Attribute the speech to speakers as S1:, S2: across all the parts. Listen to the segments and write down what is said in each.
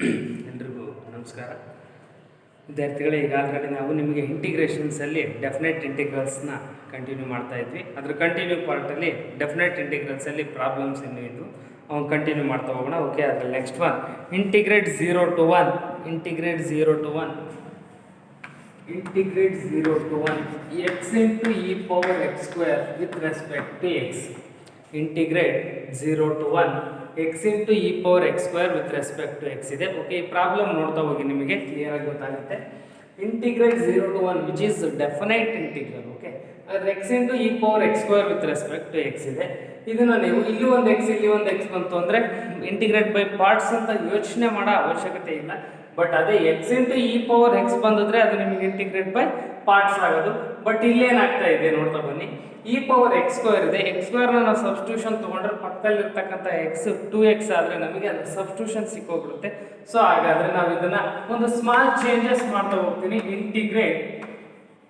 S1: ಎಲ್ರಿಗೂ ನಮಸ್ಕಾರ ವಿದ್ಯಾರ್ಥಿಗಳೇ. ಈಗ ಆಲ್ರೆಡಿ ನಾವು ನಿಮಗೆ ಇಂಟಿಗ್ರೇಷನ್ಸಲ್ಲಿ ಡೆಫಿನೆಟ್ ಇಂಟಿಗ್ರಲ್ಸ್ನ ಕಂಟಿನ್ಯೂ ಮಾಡ್ತಾ ಇದ್ವಿ. ಅದ್ರ ಕಂಟಿನ್ಯೂ ಪಾರ್ಟಲ್ಲಿ ಡೆಫಿನೆಟ್ ಇಂಟಿಗ್ರಲ್ಸಲ್ಲಿ ಪ್ರಾಬ್ಲಮ್ಸ್ ಇನ್ನೂ ಇದ್ದು ಅವ್ನು ಕಂಟಿನ್ಯೂ ಮಾಡ್ತಾ ಹೋಗೋಣ. ಓಕೆ, ಅದರಲ್ಲಿ next one integrate 0 to 1 integrate 0 to 1 x into e power x square with respect to x. Integrate 0 to 1 x into e power x square with respect to x ಇದೆ. Okay, ಈ problem ನೋಡ್ತಾ ಹೋಗಿ ನಿಮಗೆ clear ಆಗಿ ಗೊತ್ತಾಗುತ್ತೆ. Integrate 0 to 1 which is definite integral. Okay, ಅದ್ರ x into e power x square with respect to x ಇದೆ. ಇದನ್ನ ನೀವು ಇಲ್ಲಿ ಒಂದು x ಇಲ್ಲಿ ಒಂದು x ಬಂತು ಅಂದರೆ ಇಂಟಿಗ್ರೇಟ್ ಬೈ ಪಾರ್ಟ್ಸ್ ಅಂತ ಯೋಚನೆ ಮಾಡೋ ಅವಶ್ಯಕತೆ ಇಲ್ಲ. ಬಟ್ ಅದೇ x into e power x ಬಂದಿದ್ರೆ ಅದು ನಿಮಗೆ ಇಂಟಿಗ್ರೇಟ್ ಬೈ ಪಾರ್ಟ್ಸ್ ಆಗೋದು. ಬಟ್ ಇಲ್ಲೇನಾಗ್ತಾ ಇದೆ ನೋಡ್ತಾ ಬನ್ನಿ. e ಪವರ್ x ಸ್ಕ್ವೇರ್ ಇದೆ. x ಸ್ಕ್ವೇರ್ನ ನಾವು ಸಬ್ಸ್ಟಿಟ್ಯೂಷನ್ ತೊಗೊಂಡ್ರೆ ಪಕ್ಕದಲ್ಲಿರ್ತಕ್ಕಂಥ x 2x ಆದರೆ ನಮಗೆ ಅದರ ಸಬ್ಸ್ಟಿಟ್ಯೂಷನ್ ಸಿಕ್ಕೋಗ್ಬಿಡುತ್ತೆ. ಸೊ ಹಾಗಾದರೆ ನಾವು ಇದನ್ನ ಒಂದು ಸ್ಮಾಲ್ ಚೇಂಜಸ್ ಮಾಡ್ತಾ ಹೋಗ್ತೀನಿ. Integrate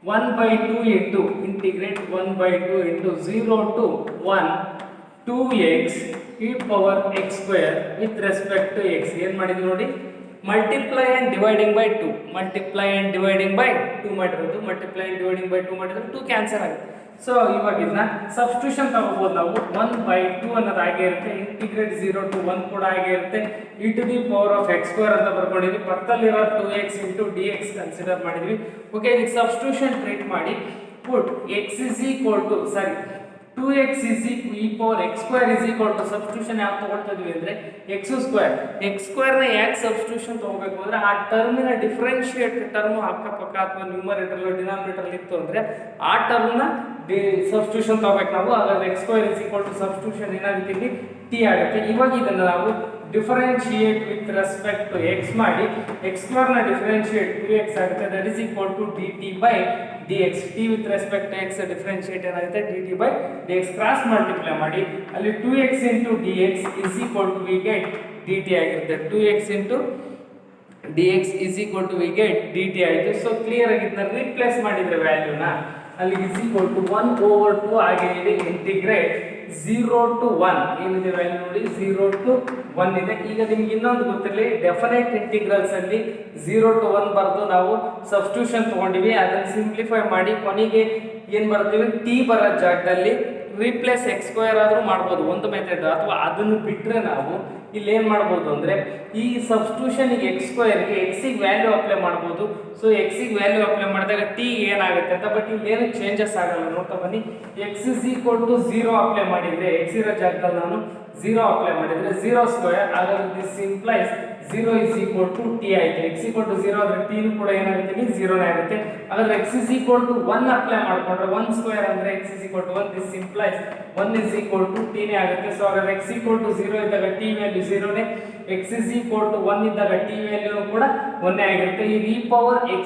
S1: 1/2 into integrate 1/2 into 0 to 1 2x e power x square with respect to x. ಏನು ಮಾಡಿದ್ವಿ ನೋಡಿ, multiply and dividing by 2 multiply and dividing by 2 ಮಾಡಿರೋದು. ಮಲ್ಟಿಪ್ಲೈ ಆ್ಯಂಡ್ ಡಿವೈಡಿಂಗ್ ಬೈ 2 ಮಾಡಿದ್ರೆ 2 ಕ್ಯಾನ್ಸಲ್ ಆಗುತ್ತೆ. ಸೊ ಇವಾಗ ಇದನ್ನ ಸಬ್ಸ್ಟಿಟ್ಯೂಷನ್ ತಗೋಬಹುದು ನಾವು. 1/2 ಅನ್ನೋದು ಹಾಗೆ ಇರುತ್ತೆ. ಇಂಟಿಗ್ರೇಟ್ 0 to 1 ಕೂಡ ಹಾಗೆ ಇರುತ್ತೆ. e to the power of x square ಅಂತ ಬರ್ಕೊಂಡಿದ್ವಿ. ಪಕ್ಕದಲ್ಲಿರೋ 2x into dx ಕನ್ಸಿಡರ್ ಮಾಡಿದ್ವಿ. ಓಕೆ, ಇದಕ್ಕೆ ಸಬ್ಸ್ಟಿಟ್ಯೂಷನ್ ಟ್ರೀಟ್ ಮಾಡಿ ಪುಟ್ x is equal to 2x is e power x square is equal to substitution ಯಾಕೆ ತಗೊಳ್ತಾ ಇದೀವಿ ಅಂದ್ರೆ x ಸ್ಕ್ವೇರ್ ನ ಯಾಕೆ ಸಬ್ಸ್ಟಿಟ್ಯೂಷನ್ ತಗೋಬೇಕು ಅಂದ್ರೆ ಆ ಟರ್ಮಿನ ಡಿಫರೆನ್ಶಿಯೇಟ್ ಟರ್ಮ್ ಅಕ್ಕಪಕ್ಕ ಅಥವಾ ನ್ಯೂಮರೇಟರ್ ಡಿನಾಮಿನೇಟರ್ ಇತ್ತು ಅಂದ್ರೆ ಆ ಟರ್ಮ್ನ ಸಬ್ಸ್ಟಿಟ್ಯೂಷನ್ ತಗೋಬೇಕು ನಾವು. ಹಾಗಾದ್ರೆ x square is equal to substitution ಏನಾಗುತ್ತೆ ಇಲ್ಲಿ t ಆಗುತ್ತೆ. ಇವಾಗ ಇದನ್ನ ನಾವು differentiate with respect to x ಮಾಡಿ x ಸ್ಕ್ವೇರ್ ನ ಡಿಫರೆನ್ಶಿಯೇಟ್ 2x ಆಗುತ್ತೆ. That is equal to dt by dx. t with respect to x differentiate ಏನಾಗುತ್ತೆ dt by dx. Cross multiply ಮಾಡಿ ಅಲ್ಲಿ 2x into dx is equal to we get dt ಆಗಿರುತ್ತೆ. 2x into dx is equal to we get dt ಆಯಿತು. So clear ಆಗಿ ಇದನ್ನ replace ಮಾಡಿದ್ರೆ ವ್ಯಾಲ್ಯೂನ ಅಲ್ಲಿ is equal to 1/2 ಆಗಿದೆ. ಇಂಟಿಗ್ರೇಟ್ 0 to 1 ಏನಿದೆ ವ್ಯಾಲ್ಯೂ ನೋಡಿ, 0 to 1 ಇದೆ. ಈಗ ನಿಮ್ಗೆ ಇನ್ನೊಂದು ಗೊತ್ತಿರಲಿ, ಡೆಫಿನೈಟ್ ಇಂಟಿಗ್ರಲ್ಸ್ ಅಲ್ಲಿ 0 to 1 ಬರೆದು ನಾವು ಸಬ್ಸ್ಟಿಟ್ಯೂಷನ್ ತಗೊಂಡಿವಿ. ಅದನ್ನು ಸಿಂಪ್ಲಿಫೈ ಮಾಡಿ ಕೊನೆಗೆ ಏನು ಬರ್ತೀವಿ, ಟಿ ಬರೋ ಜಾಗದಲ್ಲಿ ರೀಪ್ಲೇಸ್ x ಸ್ಕ್ವೇರ್ ಆದರೂ ಮಾಡ್ಬೋದು ಒಂದು ಮೆಥಡ್. ಅಥವಾ ಅದನ್ನು ಬಿಟ್ಟರೆ ನಾವು ಇಲ್ಲಿ ಏನು ಮಾಡ್ಬೋದು ಅಂದರೆ ಈ ಸಬ್ಸ್ಟಿಟ್ಯೂಷನ್ಗೆ x ಸ್ಕ್ವೇರ್ಗೆ ಎಕ್ಸಿಗೆ ವ್ಯಾಲ್ಯೂ ಅಪ್ಲೈ ಮಾಡ್ಬೋದು. ಸೊ ಎಕ್ಸಿಗೆ ವ್ಯಾಲ್ಯೂ ಅಪ್ಲೈ ಮಾಡಿದಾಗ ಟಿ ಏನಾಗುತ್ತೆ ಅಂತ. ಬಟ್ ಇಲ್ಲಿ ಏನು ಚೇಂಜಸ್ ಆಗಲ್ಲ ನೋಡ್ತಾ ಬನ್ನಿ. x is equal to 0 apply ಮಾಡಿದರೆ x ಇರೋ ಜಾಗದಲ್ಲಿ ನಾನು 0 ಅಪ್ಲೈ ಮಾಡಿದರೆ 0 ಸ್ಕ್ವೇರ್. ಹಾಗಾದ್ರೆ this implies 0 is equal to t ಆಯಿತು. x equal to 0 ಆದರೆ t ಕೂಡ ಏನಾಗುತ್ತೆ ಇಲ್ಲಿ 0 ಆಗುತ್ತೆ. ಹಾಗಾದ್ರೆ x is equal to 1 apply ಮಾಡ್ಕೊಂಡ್ರೆ 1 ಸ್ಕ್ವೇರ್ ಅಂದರೆ x is equal to 1. This implies 1 is equal to t ನೇ ಆಗುತ್ತೆ. ಸೊ ಹಾಗಾದ್ರೆ x equal to 0 ಇದ್ದಾಗ t ವ್ಯಾಲ್ಯೂ 0 ನೇ, x is equal to 1 ಇದ್ದಾಗ t ವ್ಯಾಲ್ಯೂ ಕೂಡ 1 ಆಗಿರುತ್ತೆ. ಈ e power x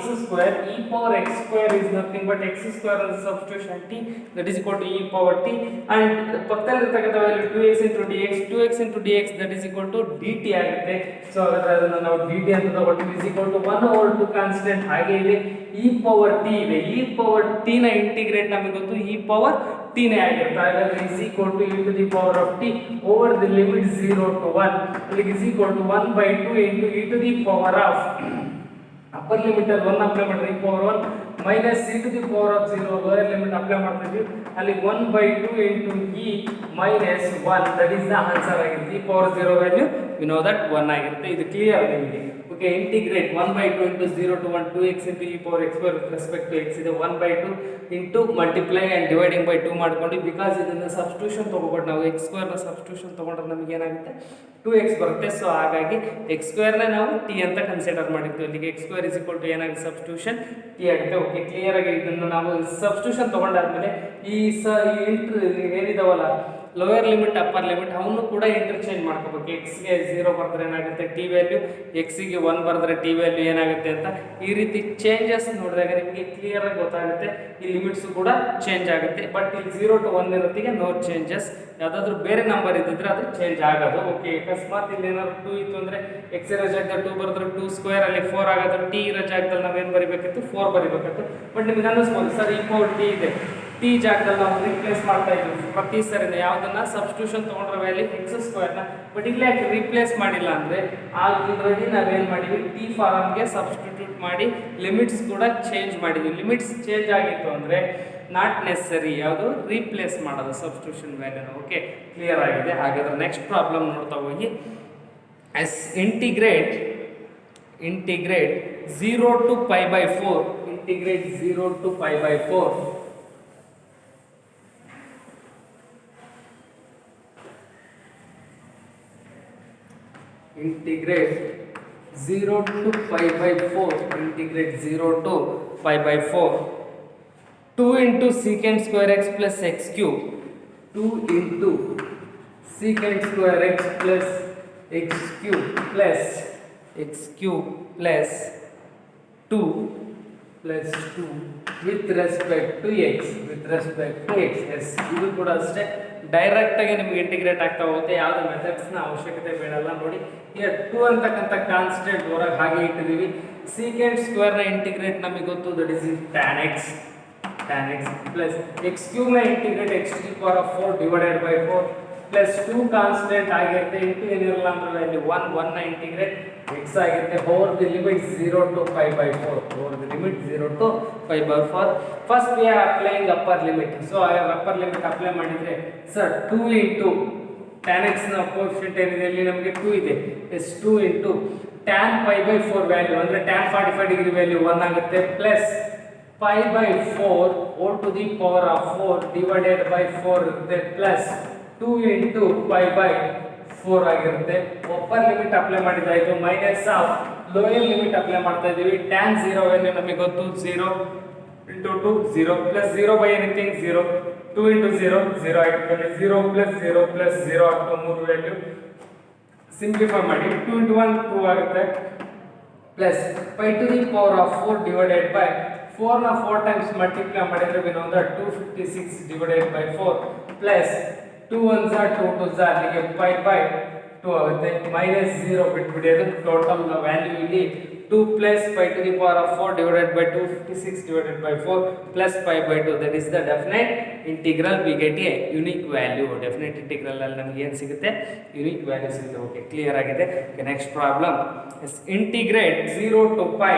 S1: square is nothing but x square as substitution t, that is equal to e power t, and ಪಕ್ಕದಲ್ಲಿರ್ತಕ್ಕಂಥ value 2x into dx that is equal to dt ಆಗುತ್ತೆ. So ಹಾಗಾದ್ರೆ ಅದನ್ನ ನಾವು dt ಅಂತ ತಗೊಳ್ತೀವಿ. is equal to 1/2 constant ಹಾಗೆ ಇದೆ. e power t ಇದೆ. e power t ನ ಇಂಟಿಗ್ರೇಟ್ ನಮಗೆ ಗೊತ್ತು e power t ನೇ ಆಗಿರುತ್ತೆ. ಹಾಗಾದ್ರೆ is equal to e to the power of t over the limit 0 to 1 ಅಲ್ಲಿ is equal to 1/2 into e to the power of upper limit ಅಲ್ಲಿ 1 apply ಮಾಡಿದ್ರೆ e power 1 minus e to the power of 0 lower limit apply ಮಾಡ್ತೀವಿ. ಅಲ್ಲಿ 1/2 into e minus 1 that is the answer ಆಗಿರುತ್ತೆ. e power 0 value we know that 1 ಆಗಿರುತ್ತೆ. ಇದು clear ನಿಮಗೆ. Okay, integrate 1/2 into 0 to 1 2x into e power x square with respect to x ಇದೆ. 1/2 into multiply and dividing by 2 ಮಾಡ್ಕೊಂಡು because ಇದನ್ನು substitution ತೊಗೊಬೋದು ನಾವು. x ಸ್ಕ್ವೇರ್ನ substitution ತೊಗೊಂಡ್ರೆ ನಮಗೆ ಏನಾಗುತ್ತೆ 2x ಬರುತ್ತೆ. ಸೊ ಹಾಗಾಗಿ x ಸ್ಕ್ವೇರ್ನ ನಾವು t ಅಂತ ಕನ್ಸಿಡರ್ ಮಾಡಿರ್ತೀವಿ. ಅಲ್ಲಿಗೆ x square is equal to ಏನಾಗುತ್ತೆ ಸಬ್ಸ್ಟಿಟ್ಯೂಷನ್ t ಆಗುತ್ತೆ. ಓಕೆ, ಕ್ಲಿಯರ್ ಆಗಿ ಇದನ್ನು ನಾವು ಸಬ್ಸ್ಟಿಟ್ಯೂಷನ್ ತೊಗೊಂಡಾದ್ಮೇಲೆ ಈ ಏನಿದಾವಲ್ಲ ಲೋಯರ್ ಲಿಮಿಟ್ ಅಪ್ಪರ್ ಲಿಮಿಟ್ ಅವನು ಕೂಡ ಇಂಟರ್ಚೇಂಜ್ ಮಾಡ್ಕೋಬೇಕು. ಎಕ್ಸ್ಗೆ 0 ಬರೆದ್ರೆ ಏನಾಗುತ್ತೆ ಟಿ ವ್ಯಾಲ್ಯೂ, ಎಕ್ಸಿಗೆ 1 ಬರೆದ್ರೆ ಟಿ ವ್ಯಾಲ್ಯೂ ಏನಾಗುತ್ತೆ ಅಂತ. ಈ ರೀತಿ ಚೇಂಜಸ್ ನೋಡಿದಾಗ ನಿಮಗೆ ಕ್ಲಿಯರ್ ಆಗಿ ಗೊತ್ತಾಗುತ್ತೆ. ಈ ಲಿಮಿಟ್ಸು ಕೂಡ ಚೇಂಜ್ ಆಗುತ್ತೆ. ಬಟ್ ಇಲ್ಲಿ 0 to 1 ಇರೋತ್ತಿಗೆ ನೋ ಚೇಂಜಸ್. ಯಾವುದಾದ್ರೂ ಬೇರೆ ನಂಬರ್ ಇದ್ದಿದ್ರೆ ಅದು ಚೇಂಜ್ ಆಗೋದು. ಓಕೆ, ಅಕಸ್ಮಾತ್ ಇಲ್ಲಿ ಏನಾದ್ರು 2 ಇತ್ತು ಅಂದರೆ ಎಕ್ಸ್ ಇರೋ ಜಾಗದಲ್ಲಿ 2 ಬರೆದ್ರೆ 2 ಸ್ಕ್ವೇರ್ ಅಲ್ಲಿ 4 ಆಗೋದು. ಟಿ ಇರೋ ಜಾಗದಲ್ಲಿ ನಾವೇನು ಬರಿಬೇಕಿತ್ತು 4 ಬರಿಬೇಕಿತ್ತು. ಬಟ್ ನಿಮ್ಗೆ ಅನ್ನಿಸ್ಬೋದು ಸರ್ e power t ಇದೆ ಟಿ ಜಾಗದಲ್ಲಿ ನಾವು ರೀಪ್ಲೇಸ್ ಮಾಡ್ತಾ ಇದ್ವಿ ಪ್ರತಿ ಸರಿನ ಯಾವುದನ್ನ ಸಬ್ಸ್ಟಿಟ್ಯೂಷನ್ ತೊಗೊಂಡ್ರೆ ವ್ಯಾಲ್ಯೂ ಎಕ್ಸ್ ಸ್ಕ್ವೇರ್ನ. ಬಟ್ ಇಲ್ಲಿ ಯಾಕೆ ರೀಪ್ಲೇಸ್ ಮಾಡಿಲ್ಲ ಅಂದರೆ ಆಲ್ರೆಡಿ ನಾವೇನು ಮಾಡಿದ್ವಿ ಟಿ ಫಾರಮ್ಗೆ ಸಬ್ಸ್ಟಿಟ್ಯೂಟ್ ಮಾಡಿ ಲಿಮಿಟ್ಸ್ ಕೂಡ ಚೇಂಜ್ ಮಾಡಿದ್ವಿ. ಲಿಮಿಟ್ಸ್ ಚೇಂಜ್ ಆಗಿತ್ತು ಅಂದರೆ ನಾಟ್ ನೆಸರಿ ಯಾವುದು ರೀಪ್ಲೇಸ್ ಮಾಡೋದು ಸಬ್ಸ್ಟಿಟ್ಯೂಷನ್ ವ್ಯಾಲ್ಯೂನ. ಓಕೆ, ಕ್ಲಿಯರ್ ಆಗಿದೆ. ಹಾಗಾದ್ರೆ ನೆಕ್ಸ್ಟ್ ಪ್ರಾಬ್ಲಮ್ ನೋಡ್ತಾ ಹೋಗಿ. Yes integrate 0 to pi by 4, integrate 0 to pi by 4, integrate 0 to pi by 4, integrate 0 to pi by 4, 2 into secant square x plus x cube, 2 into secant square x plus x cube plus x cube plus 2 plus 2 with respect to x, with respect to x. Yes, ಇದು ಕೂಡ ಅಷ್ಟೇ direct ಆಗಿ ನಿಮಗೆ integrate ಆಗ್ತಾ ಹೋಗುತ್ತೆ. ಯಾವುದು methods ನ ಅವಶ್ಯಕತೆ ಬೇಡಲ್ಲ. ನೋಡಿ ಈಗ 2 ಅಂತಕ್ಕಂಥ ಕಾನ್ಸ್ಟೆಂಟ್ ಹೊರಗೆ ಹಾಗೆ ಇಟ್ಟಿದ್ದೀವಿ. ಸೀಕೆಂಟ್ ಸ್ಕ್ವೇರ್ ನ ಇಂಟಿಗ್ರೇಟ್ ನಮಗೆ ಗೊತ್ತು, that is tan x plus x cube ನ integrate x to the power of 4 divided by 4 plus 2 constant ಆಗಿರುತ್ತೆ ಇಂಟು ಏನಿರಲ್ಲ ಅಂದ್ರೆ ಅಲ್ಲಿ 1 ನ ಇಂಟಿಗ್ರೇಟ್ x ಆಗಿರುತ್ತೆ over the limit 0 to pi by 4, over the limit 0 to pi by 4. First we are applying upper limit. So upper limit apply ಮಾಡಿದ್ರೆ sir 2 into tan x ನ coefficient ಏನಿದೆ ಇಲ್ಲಿ ನಮಗೆ 2 ಇದೆ. Yes 2 into tan pi by 4 value ಅಂದ್ರೆ tan 45 degree value 1 ಆಗುತ್ತೆ plus pi by 4 whole to the power of 4 divided by 4 ಇರುತ್ತೆ plus 2 into pi by 4 ಆಗಿರುತ್ತೆ. ಅಪ್ಪರ್ ಲಿಮಿಟ್ ಅಪ್ಲೈ ಮಾಡಿದಾಯ್ತು minus of lower limit apply ಮಾಡ್ತಾ ಇದೀವಿ. tan 0 value ನಮಗೆ ಗೊತ್ತು 0 into 2 0 plus 0 by anything 0, 2 into 0 0 ಆಗಿರುತ್ತೆ. 0 plus 0 plus 0 ಆಗ್ತಾ ಮೂರು ವ್ಯಾಲ್ಯೂ ಸಿಂಪ್ಲಿಫೈ ಮಾಡಿ 2 into 1 2 ಆಗುತ್ತೆ plus pi to the power of 4 divided by 4 ನ 4 ಟೈಮ್ಸ್ ಮಲ್ಟಿಪ್ಲೈ ಮಾಡಿದ್ರೆ we know that 256 divided by 4 plus 2 1s are 2 2s are ಅಲ್ಲಿಗೆ pi by 2 ಆಗುತ್ತೆ minus 0 ಬಿಟ್ಬಿಡಿ. ಅದು ಟೋಟಲ್ ವ್ಯಾಲ್ಯೂ ಇಲ್ಲಿ 2 plus pi to the power of 4 divided by 256 divided by 4 plus pi by 2, that is the definite integral. We get a unique value. definite integral ಅಲ್ಲಿ ನಮಗೆ ಏನು ಸಿಗುತ್ತೆ, unique value ಸಿಗುತ್ತೆ. Okay, clear ಆಗಿದೆ. Next problem is integrate 0 to pi,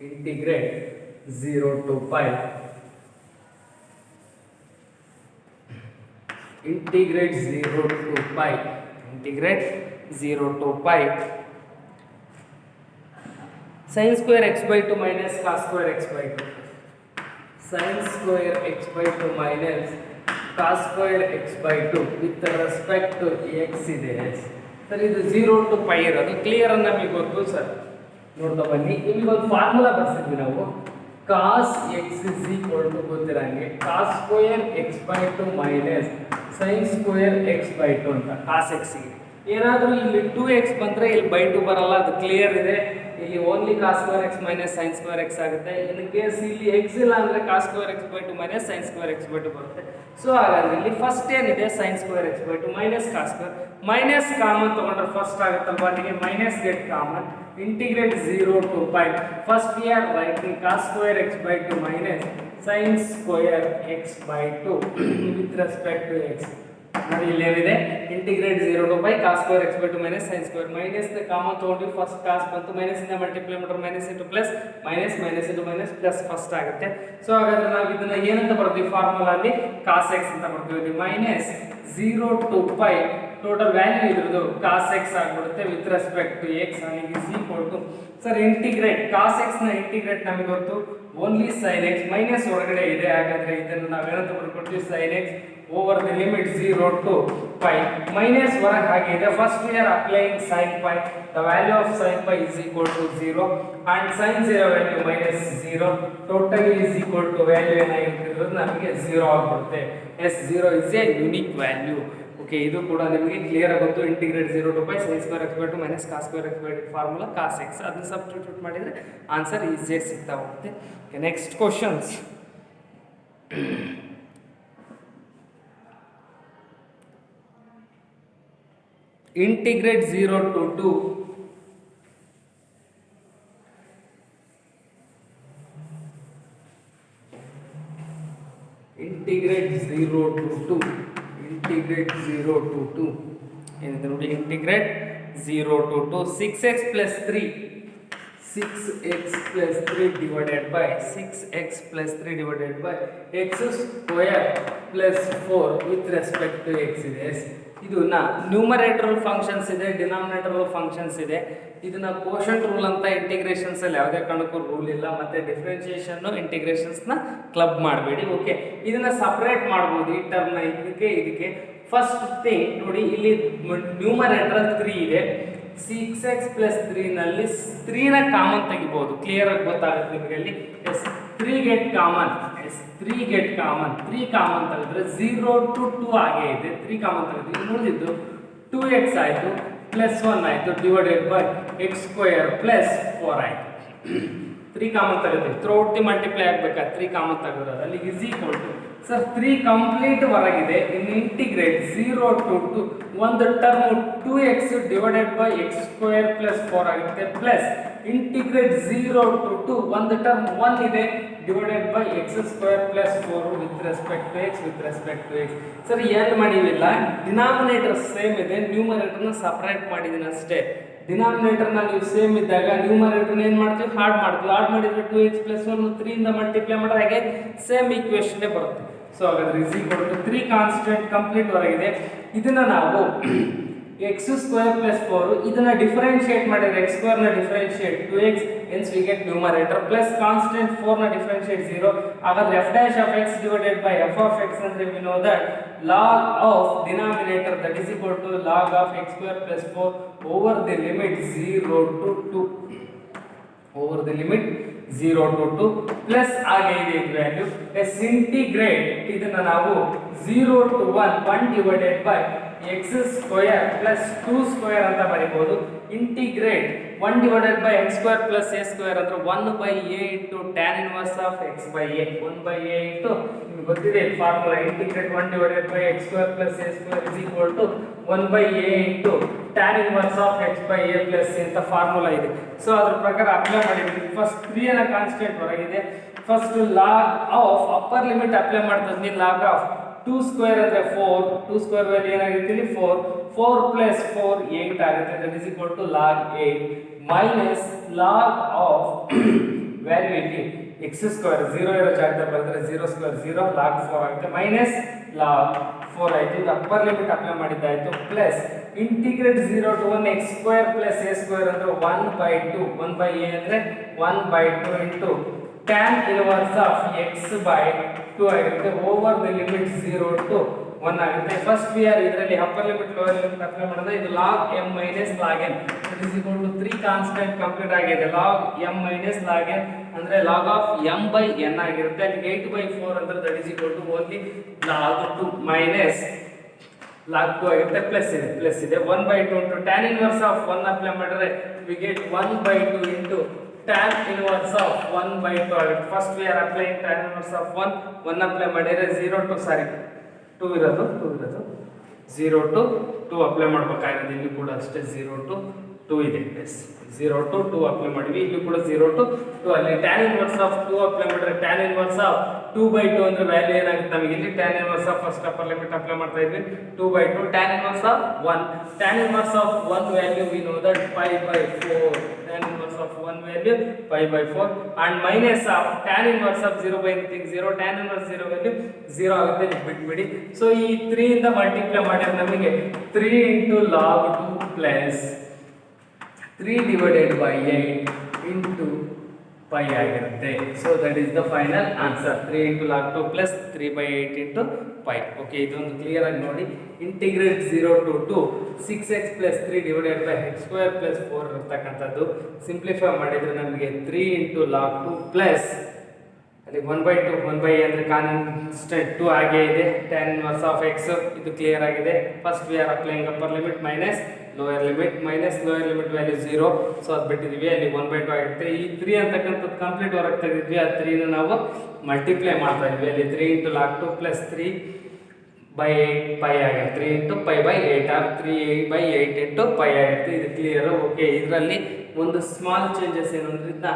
S1: integrate 0 to pi, integrate 0 to pi, integrate 0 to pi sin square x by 2 minus cos square x by 2, sin square x by 2 minus cos square x by 2 with respect to x ಇದೆ. Sir ಇದು 0 to pi ಇರೋದು clear ಅಂತ ನಮಗೆ ಗೊತ್ತು sir. ನೋಡ್ತಾ ಬನ್ನಿ, ಇಲ್ಲಿ ಒಂದು ಫಾರ್ಮುಲಾ ಬರ್ಸಿದ್ವಿ ನಾವು cos x is equal to ಗೊತ್ತಿರಂಗೆ cos square x by 2 minus sin square x by 2 ಅಂತ. cos x ಗೆ ಏನಾದರೂ ಇಲ್ಲಿ 2x ಬಂದ್ರೆ ಇಲ್ಲಿ by 2 ಬರಲ್ಲ, ಅದು ಕ್ಲಿಯರ್ ಇದೆ. ಇಲ್ಲಿ only cos square x minus sin square x ಆಗುತ್ತೆ. ಇನ್ ಕೇಸ್ ಇಲ್ಲಿ x ಇಲ್ಲ ಅಂದ್ರೆ cos square x by 2 minus sin square x by 2 ಬರುತ್ತೆ. ಸೊ ಹಾಗಾದ್ರೆ ಇಲ್ಲಿ ಫಸ್ಟ್ ಏನಿದೆ sin square x by 2 minus cos square minus common ತಗೊಂಡ್ರೆ first ಆಗುತ್ತಲ್ವಾ, ಅಲ್ಲಿಗೆ minus get common integrate 0 to pi. First we are writing cos square x by 2 minus sin square x by 2 with respect to x. ನೋಡಿ ಇಲ್ಲಿ ಏನಿದೆ integrate 0 to pi cos square x by 2 minus sin square minus ನ common ತಗೊಂಡ್ವಿ, first cos ಬಂತು, minus ಇಂದ multiply ಮಾಡಿದ್ರೆ minus into plus minus, minus into minus plus first ಆಗುತ್ತೆ. So ಹಾಗಾದ್ರೆ ನಾವು ಇದನ್ನ ಏನಂತ ಬರ್ತೀವಿ ಫಾರ್ಮುಲಾ ಅಲ್ಲಿ cos x ಅಂತ ಬರ್ತೀವಿ. Minus 0 to pi total value ಇದ್ರದ್ದು cos x ಆಗಿಬಿಡುತ್ತೆ ವಿತ್ ರೆಸ್ಪೆಕ್ಟ್ ಟು x ಅಲ್ಲಿಗೆ is equal to sir integrate cos x ನ ಇಂಟಿಗ್ರೇಟ್ ನಮಗೆ ಗೊತ್ತು ಓನ್ಲಿ sin x ಮೈನಸ್ ಹೊರಗಡೆ ಇದೆ. ಹಾಗಾದ್ರೆ ಇದನ್ನು ನಾವು ಏನಂತ ಬರ್ಕೊಡ್ತೀವಿ sin x over the limit 0 to pi minus ಹೊರಗೆ ಹಾಗೆ ಇದೆ. First we are applying sin pi, the value of sin pi is equal to 0 and sin 0 value minus 0 totally is equal to value ಏನಾಗಿರುತ್ತೆ ನಮಗೆ 0 ಆಗಿಬಿಡುತ್ತೆ. s 0 is a unique value. Okay, ಇದು ಕೂಡ ನಿಮಗೆ clear ಆಗುತ್ತೆ. Integrate 0 to pi sin square x by 2 minus cos square x by 2 formula cos x ಅದನ್ನ substitute ಮಾಡಿದ್ರೆ answer ಈಸಿಯಾಗಿ ಸಿಗ್ತಾ ಹೋಗುತ್ತೆ. Next questions integrate 0 to 2 integrate 0 to 2 integrate 0 to 2 integrate 0 to 2 ಏನಿದೆ ನೋಡಿ integrate 0 to 2 6x plus 3 divided by 6x plus 3 divided by x square plus 4 with respect to x ಇದೆ. ಇದು numerator functions ಇದೆ, denominator functions ಇದೆ. ಇದನ್ನ quotient rule ಅಂತ integrations ಅಲ್ಲಿ ಯಾವುದೇ ಕಾರಣಕ್ಕೂ ರೂಲ್ ಇಲ್ಲ. ಮತ್ತೆ ಡಿಫ್ರೆನ್ಸಿಯೇಷನ್ ಇಂಟಿಗ್ರೇಷನ್ಸ್ ನ ಕ್ಲಬ್ ಮಾಡಬೇಡಿ. ಓಕೆ, ಇದನ್ನ ಸಪರೇಟ್ ಮಾಡ್ಬೋದು ಈ ಟರ್ಮ್ ನ ಇದಕ್ಕೆ. ಫಸ್ಟ್ ಥಿಂಗ್ ನೋಡಿ, ಇಲ್ಲಿ ನ್ಯೂಮರೇಟರ್ 3 ಇದೆ. 6x plus 3 ನಲ್ಲಿ 3 ನ ಕಾಮನ್ ತೆಗಿಬಹುದು. ಕ್ಲಿಯರ್ ಆಗಿ ಗೊತ್ತಾಗುತ್ತೆ ನಿಮಗೆ ಅಲ್ಲಿ. S 3 get common. 3 ಕಾಮನ್ ತೆಗೆದ್ರೆ 0 to 2 ಆಗೇ ಇದೆ. 3 ಕಾಮನ್ ತೆಗೆದ್ರೆ ಉಳಿದಿದ್ದು 2x ಆಯಿತು ಪ್ಲಸ್ 1 ಆಯಿತು divided by x square plus 4 ಆಯಿತು. 3 ಕಾಮನ್ ತೆಗೆದ್ರೆ ಥ್ರೂಔಟ್ ದಿ ಮಲ್ಟಿಪ್ಲೈ ಆಗಬೇಕಾ? 3 ಕಾಮನ್ ತೆಗೆದ್ರೆ ಅಲ್ಲಿ is equal to sir 3 complete ಹೊರಗಿದೆ. ಇನ್ನು ಇಂಟಿಗ್ರೇಟ್ 0 to 2 ಒಂದು term 2x divided by x square plus 4 ಆಗುತ್ತೆ ಪ್ಲಸ್ ಇಂಟಿಗ್ರೇಟ್ 0 to 2 ಒಂದು ಟರ್ಮ್ 1 ಇದೆ divided by x square plus 4 with respect to x. Sir ಏನು ಮಾಡಿವಿಲ್ಲ, ಡಿನಾಮಿನೇಟರ್ ಸೇಮ್ ಇದೆ, ನ್ಯೂಮರೇಟರ್ನ ಸಪರೇಟ್ ಮಾಡಿದ್ದೀನಿ ಅಷ್ಟೇ. ಡಿನಾಮಿನೇಟರ್ನ ನೀವು ಸೇಮ್ ಇದ್ದಾಗ ನ್ಯೂಮರೇಟರ್ನ ಏನು ಮಾಡ್ತೀವಿ, ಹಾರ್ಡ್ ಮಾಡಿದ್ರೆ 2x ಪ್ಲಸ್ 1 3 ಇಂದ ಮಲ್ಟಿಪ್ಲೈ ಮಾಡಿದ್ರೆ ಹಾಗೆ ಸೇಮ್ ಈಕ್ವೇಷನ್ನೇ ಬರುತ್ತೆ. ಸೊ ಹಾಗಾದ್ರೆ is equal to 3 constant complete ಹೊರಗಿದೆ. ಇದನ್ನ ನಾವು x ಸ್ಕ್ವೇರ್ ಪ್ಲಸ್ 4 ಇದನ್ನ ಡಿಫರೆನ್ಶಿಯೇಟ್ ಮಾಡಿದ್ರೆ x ಸ್ಕ್ವೇರ್ ನ differentiate 2x hence we get numerator plus constant 4 ನ ಡಿಫರೆನ್ಶಿಯೇಟ್ 0. ಹಾಗಾದ್ರೆ f dash of x divided by f of x ಅಂದ್ರೆ we know that log of denominator that is equal to log of x square plus 4 over the limit 0 to 2 plus ಆಗಿ ಇದೆ value S integrate ಇದನ್ನ ನಾವು 0 to 1 divided by x square plus 2 square ಅಂತ ಬರೀಬಹುದು. Integrate 1 divided by x square plus a square ಅಂದ್ರೆ 1/a into tan inverse of x by a 1/a into ನಿಮಗೆ ಗೊತ್ತಿದೆ formula integrate 1 divided by x square plus a square is equal to 1/a into tan inverse of x by a plus ಅಂತ formula ಇದೆ. So ಅದ್ರ ಪ್ರಕಾರ apply ಮಾಡಿದ್ವಿ. First 3 ನ constant ಹೊರಗಿದೆ. First log of upper limit apply ಮಾಡ್ತಿದ್ವಿ. Log of 2 square ಅಂದ್ರೆ 4, 2 square value ಏನಾಗುತ್ತೆ ಇಲ್ಲಿ 4 ಪ್ಲಸ್ 4 8 ಆಗುತ್ತೆ. That is equal to log 8 minus log of value ಇಲ್ಲಿ x ಸ್ಕ್ವೇರ್ 0 ಇರೋ ಜಾಗದಲ್ಲಿ ಬರೆದ್ರೆ 0 ಸ್ಕ್ವೇರ್ 0 ಲಾಗ್ 4 ಆಗುತ್ತೆ ಮೈನಸ್ ಲಾಗ್ 4 ಆಯ್ತು. ಇದು ಅಪ್ಪರ್ ಲಿಮಿಟ್ ಅಪ್ಲೈ ಮಾಡಿದ್ದಾಯ್ತು plus integrate 0 to 1 x square plus a square ಅಂದ್ರೆ 1/2 1/a ಅಂದ್ರೆ 1/2 into tan inverse of x by 2 ಆಗಿರುತ್ತೆ ಓವರ್ ದಿ ಲಿಮಿಟ್ 0 to 1 ಆಗುತ್ತೆ. ಫಸ್ಟ್ ವಿ ಆರ್ ಇದರಲ್ಲಿ upper limit lower limit apply ಮಾಡಿದ್ರೆ ಇದು log m minus log n that is equal to 3 constant complete ಆಗಿದೆ. log m minus log n ಅಂದ್ರೆ log of m by n ಆಗಿರುತ್ತೆ. ಅಲ್ಲಿ 8/4 ಅಂದ್ರೆ that is equal to only log 2 minus log 2 ಆಗುತ್ತೆ plus ಇದೆ 1/2 into tan inverse of 1 apply ಮಾಡಿದ್ರೆ we get 1/2 into tan inverse of 1/2 ಆಗುತ್ತೆ. First we are applying tan inverse of 1 apply ಮಾಡಿದ್ರೆ 2 ಇರೋದು 0 to 2 apply ಮಾಡಬೇಕಾಗಿರೋದು. ಇಲ್ಲಿ ಕೂಡ ಅಷ್ಟೇ 0 to 2 ಇದೆ. ಎಸ್ 0 to 2 ಅಪ್ಲೈ ಮಾಡಿವಿ. ಇಲ್ಲಿ ಕೂಡ 0 to 2 ಅಲ್ಲಿ tan inverse of 2 ಅಪ್ಲೈ ಮಾಡಿದ್ರೆ tan inverse of 2/2 ಅಂದ್ರೆ ವ್ಯಾಲ್ಯೂ ಏನಾಗುತ್ತೆ ನಮಗೆ ಇಲ್ಲಿ tan inverse of first upper limit apply ಮಾಡ್ತಾ ಇದ್ವಿ 2/2 tan inverse of 1 value we know that 5/4 tan inverse of 1 value 5/4 and minus of tan inverse of 0/0 tan inverse 0 value 0 ಆಗುತ್ತೆ ಬಿಟ್ಬಿಡಿ. So ಈ 3 ಇಂದ ಮಲ್ಟಿಪ್ಲೈ ಮಾಡಿದ್ರೆ ನಮಗೆ 3 into log 2 plus 3 divided by 8 into pi ಆಗಿರುತ್ತೆ. So that is the final answer 3 into log 2 plus 3/8 into pi. Okay, ಇದೊಂದು clear ಆಗಿ ನೋಡಿ. Integrate 0 to 2 6x plus 3 divided by x square plus 4 ಇರ್ತಕ್ಕಂಥದ್ದು simplify ಮಾಡಿದ್ರೆ ನಮಗೆ 3 into log 2 plus ಅಲ್ಲಿ 1/2 1/a ಅಂದ್ರೆ constant 2 ಆಗೇ ಇದೆ. tan inverse of x ಇದು ಕ್ಲಿಯರ್ ಆಗಿದೆ. First we are applying upper limit minus lower limit value 0. So ಅದು ಬಿಟ್ಟಿದ್ವಿ ಅಲ್ಲಿ 1/2 ಆಗುತ್ತೆ. ಈ 3 ಅಂತಕ್ಕಂಥದ್ದು ಕಂಪ್ಲೀಟ್ ಹೊರಗೆ ತೆಗೆದಿದ್ವಿ. ಆ 3ನ ನಾವು ಮಲ್ಟಿಪ್ಲೈ ಮಾಡ್ತಾ ಇದ್ವಿ. ಅಲ್ಲಿ 3 into log 2 plus 3/8 pi ಆಗುತ್ತೆ. 3 into pi/8 R 3/8 into pi ಆಗುತ್ತೆ. ಇದು ಕ್ಲಿಯರ್. ಓಕೆ, ಇದರಲ್ಲಿ ಒಂದು ಸ್ಮಾಲ್ ಚೇಂಜಸ್ ಏನು ಅಂದ್ರೆ ಇದನ್ನ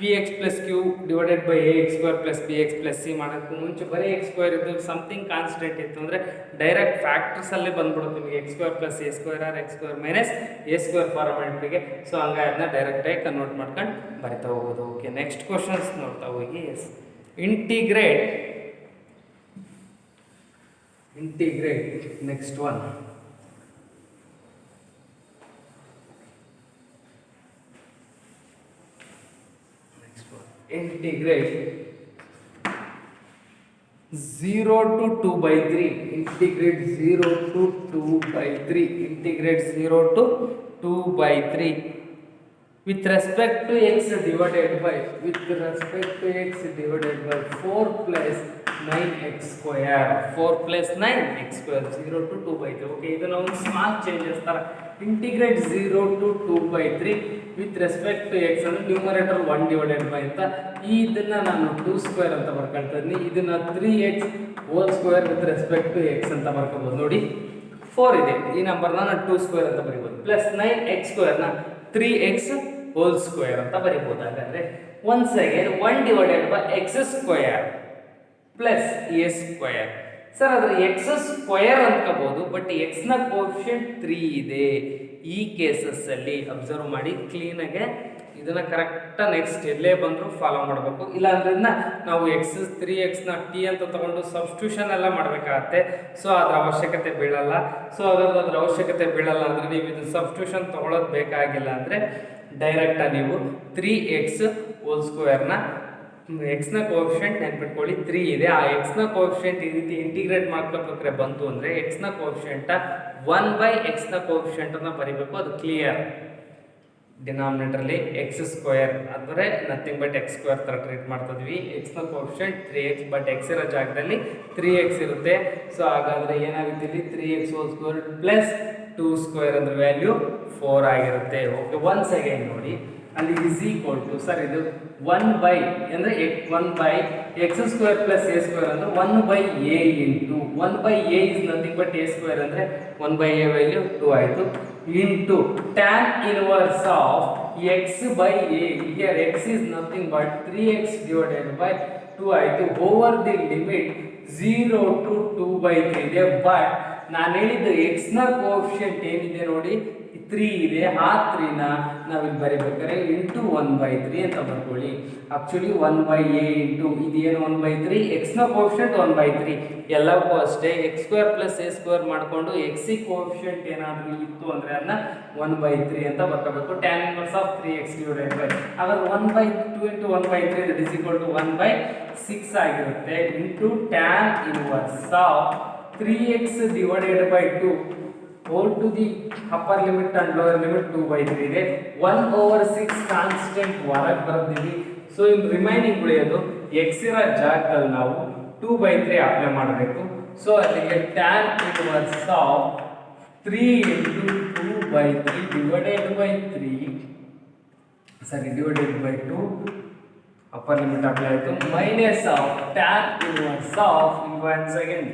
S1: P X plus Q divided by A X square plus B X plus C ಮಾಡೋಕ್ಕೂ ಮುಂಚೆ ಬರೀ ಎಕ್ಸ್ ಸ್ಕ್ವೇರ್ ಇದ್ದು ಸಮಥಿಂಗ್ ಕಾನ್ಸ್ಟೆಂಟ್ ಇತ್ತು ಅಂದರೆ ಡೈರೆಕ್ಟ್ ಫ್ಯಾಕ್ಟರ್ಸಲ್ಲೇ ಬಂದ್ಬಿಡುತ್ತೆ ನಿಮಗೆ X square plus A square or X square minus A square ಫಾರ್ಮೆಟ್ಗೆ. ಸೊ ಹಂಗಾಗಿ ಅದನ್ನ ಡೈರೆಕ್ಟಾಗಿ ಕನ್ವರ್ಟ್ ಮಾಡ್ಕೊಂಡು ಬರಿತಾ ಹೋಗೋದು. ಓಕೆ, ನೆಕ್ಸ್ಟ್ ಕ್ವಶನ್ಸ್ ನೋಡ್ತಾ ಹೋಗಿ. Yes, integrate next one. Integrate 0 to 2 by 3. Integrate 0 to 2 by 3. Integrate 0 to 2 by 3 with respect to x divided by 4 plus 9x square. 4 plus 9x square. 0 to 2 by 3. Okay, ಇದನ್ನ ಒಂದು small changes ತರ. Integrate 0 to 2 by 3 with respect to x ಅಂದರೆ numerator 1 divided by ಅಂತ. ಇದನ್ನು ನಾನು 2 square ಅಂತ ಬರ್ಕೊಳ್ತಾ ಇದ್ದೀನಿ. ಇದನ್ನು 3x whole square with respect to x ಅಂತ ಬರ್ಕೋಬೋದು. ನೋಡಿ 4 ಇದೆ, ಈ ನಂಬರ್ನ ನಾನು 2 ಸ್ಕ್ವೇರ್ ಅಂತ ಬರಿಬೋದು. Plus 9x ಸ್ಕ್ವೇರ್ನ 3x whole square ಅಂತ ಬರಿಬೋದು. ಹಾಗಾದರೆ once again 1 divided by x square plus A square. Sir ಅದರ ಎಕ್ಸ್ ಸ್ಕ್ವೇರ್ ಅನ್ಕೋಬಹುದು, ಬಟ್ ಎಕ್ಸ್ನ ಕೋಫಿಷಿಯಂಟ್ 3 ಇದೆ. ಈ ಕೇಸಸ್ಸಲ್ಲಿ ಅಬ್ಸರ್ವ್ ಮಾಡಿ ಕ್ಲೀನಾಗೆ ಇದನ್ನು ಕರೆಕ್ಟಾಗಿ ನೆಕ್ಸ್ಟ್ ಎಲ್ಲೇ ಬಂದರೂ ಫಾಲೋ ಮಾಡಬೇಕು. ಇಲ್ಲ ಅಂದ್ರಿಂದ ನಾವು ಎಕ್ಸ್ 3xನ ಟಿ ಅಂತ ತೊಗೊಂಡು ಸಬ್ಸ್ಟಿಟ್ಯೂಷನ್ ಎಲ್ಲ ಮಾಡಬೇಕಾಗತ್ತೆ. ಸೊ ಅದರ ಅವಶ್ಯಕತೆ ಬೀಳಲ್ಲ. ಸೊ ಅದರ ಅವಶ್ಯಕತೆ ಬೀಳಲ್ಲ ಅಂದರೆ ನೀವು ಇದು ಸಬ್ಸ್ಟಿಟ್ಯೂಷನ್ ತೊಗೊಳೋದು ಬೇಕಾಗಿಲ್ಲ ಅಂದರೆ ಡೈರೆಕ್ಟಾಗಿ ನೀವು 3x ಹೋಲ್ ಸ್ಕ್ವೇರ್ನ ಎಕ್ಸ್ನ ಕೋಫಿಷಿಯಂಟ್ ನೆನ್ಪಿಟ್ಕೊಳ್ಳಿ 3 ಇದೆ. ಆ ಎಕ್ಸ್ನ ಕೋಫಿಷಿಯಂಟ್ ಈ ರೀತಿ ಇಂಟಿಗ್ರೇಟ್ ಮಾಡ್ಕೋಬೇಕಾದ್ರೆ ಬಂತು ಅಂದರೆ ಎಕ್ಸ್ನ ಕೋಫಿಷಿಯಂಟ 1/xನ ಕೋಫಿಷಿಯಂಟ್ ಅಂತ ಬರಿಬೇಕು. ಅದು ಕ್ಲಿಯರ್. ಡಿನಾಮಿನೇಟರ್ಲಿ ಎಕ್ಸ್ ಸ್ಕ್ವೇರ್ ಅಂದರೆ ನಥಿಂಗ್ ಬಟ್ ಎಕ್ಸ್ ಸ್ಕ್ವೇರ್ ಥರ ಟ್ರೀಟ್ ಮಾಡ್ತಿದ್ವಿ. ಎಕ್ಸ್ನ ಕೋಫಿಷಿಯಂಟ್ 3x, ಬಟ್ ಎಕ್ಸ್ ಇರೋ ಜಾಗದಲ್ಲಿ 3x ಇರುತ್ತೆ. ಸೊ ಹಾಗಾದರೆ ಏನಾಗುತ್ತೆ ಇಲ್ಲಿ 3x whole square plus 2 square ಅಂದರೆ ವ್ಯಾಲ್ಯೂ 4 ಆಗಿರುತ್ತೆ. ಓಕೆ, ಒನ್ಸ್ ಅಗೇನ್ ನೋಡಿ ಅಲ್ಲಿ ಇಸ್ ಈಕ್ವಲ್ ಟು ಸರ್ ಇದು 1/, ಅಂದರೆ 1/, X square plus A square ಅಂದರೆ 1/a into 1/a is nothing but A square ಅಂದರೆ 1/a ವ್ಯಾಲ್ಯೂ 2 ಆಯಿತು into tan inverse of x/a. Here x is nothing but 3x divided by 2 ಆಯಿತು over the limit 0 to 2/3 ಇದೆ. But ನಾನು ಹೇಳಿದ್ದು ಎಕ್ಸ್ನ coefficient ಏನಿದೆ ನೋಡಿ 3 ಇದೆ. ಆ 3ನ ನಾವಿಲ್ಲಿ ಬರೀಬೇಕಾದ್ರೆ ಇಂಟು 1/3 ಅಂತ ಬರ್ಕೊಳ್ಳಿ. ಆಕ್ಚುಲಿ 1/a ಇಂಟು ಇದೇನು 1/3, ಎಕ್ಸ್ನ ಕೋಫಿಷಿಯಂಟ್ 1/3. ಎಲ್ಲಕ್ಕೂ ಅಷ್ಟೇ X square plus A square ಮಾಡಿಕೊಂಡು ಎಕ್ಸಿ ಕೋಫಿಷಿಯಂಟ್ ಏನಾದರೂ ಇತ್ತು ಅಂದರೆ ಅದನ್ನ 1/3 ಅಂತ ಬರ್ಕೋಬೇಕು. Tan inverse of 3x divided by ಹಾಗಾದ್ರೆ 1/2 into 1/3 that is equal to 1/6 ಆಗಿರುತ್ತೆ into tan inverse of 3x divided by 2 whole to the upper limit and lower limit 2/3 ಇದೆ. 1/6 ಕಾನ್ಸ್ಟೆಂಟ್ ಹೊರಗೆ ಬರ್ತೀವಿ. ಸೊ ಇನ್ ರಿಮೈನಿಂಗ್ ಉಳಿಯೋದು ಎಕ್ಸ್ ಇರೋ ಜಾಗದಲ್ಲಿ ನಾವು 2/3 apply ಮಾಡಬೇಕು. ಸೊ ಅಲ್ಲಿಗೆ tan inverse of 3 into 2/3 divided by 3 divided by 2 upper limit apply ಆಯಿತು minus of tan inverse of once again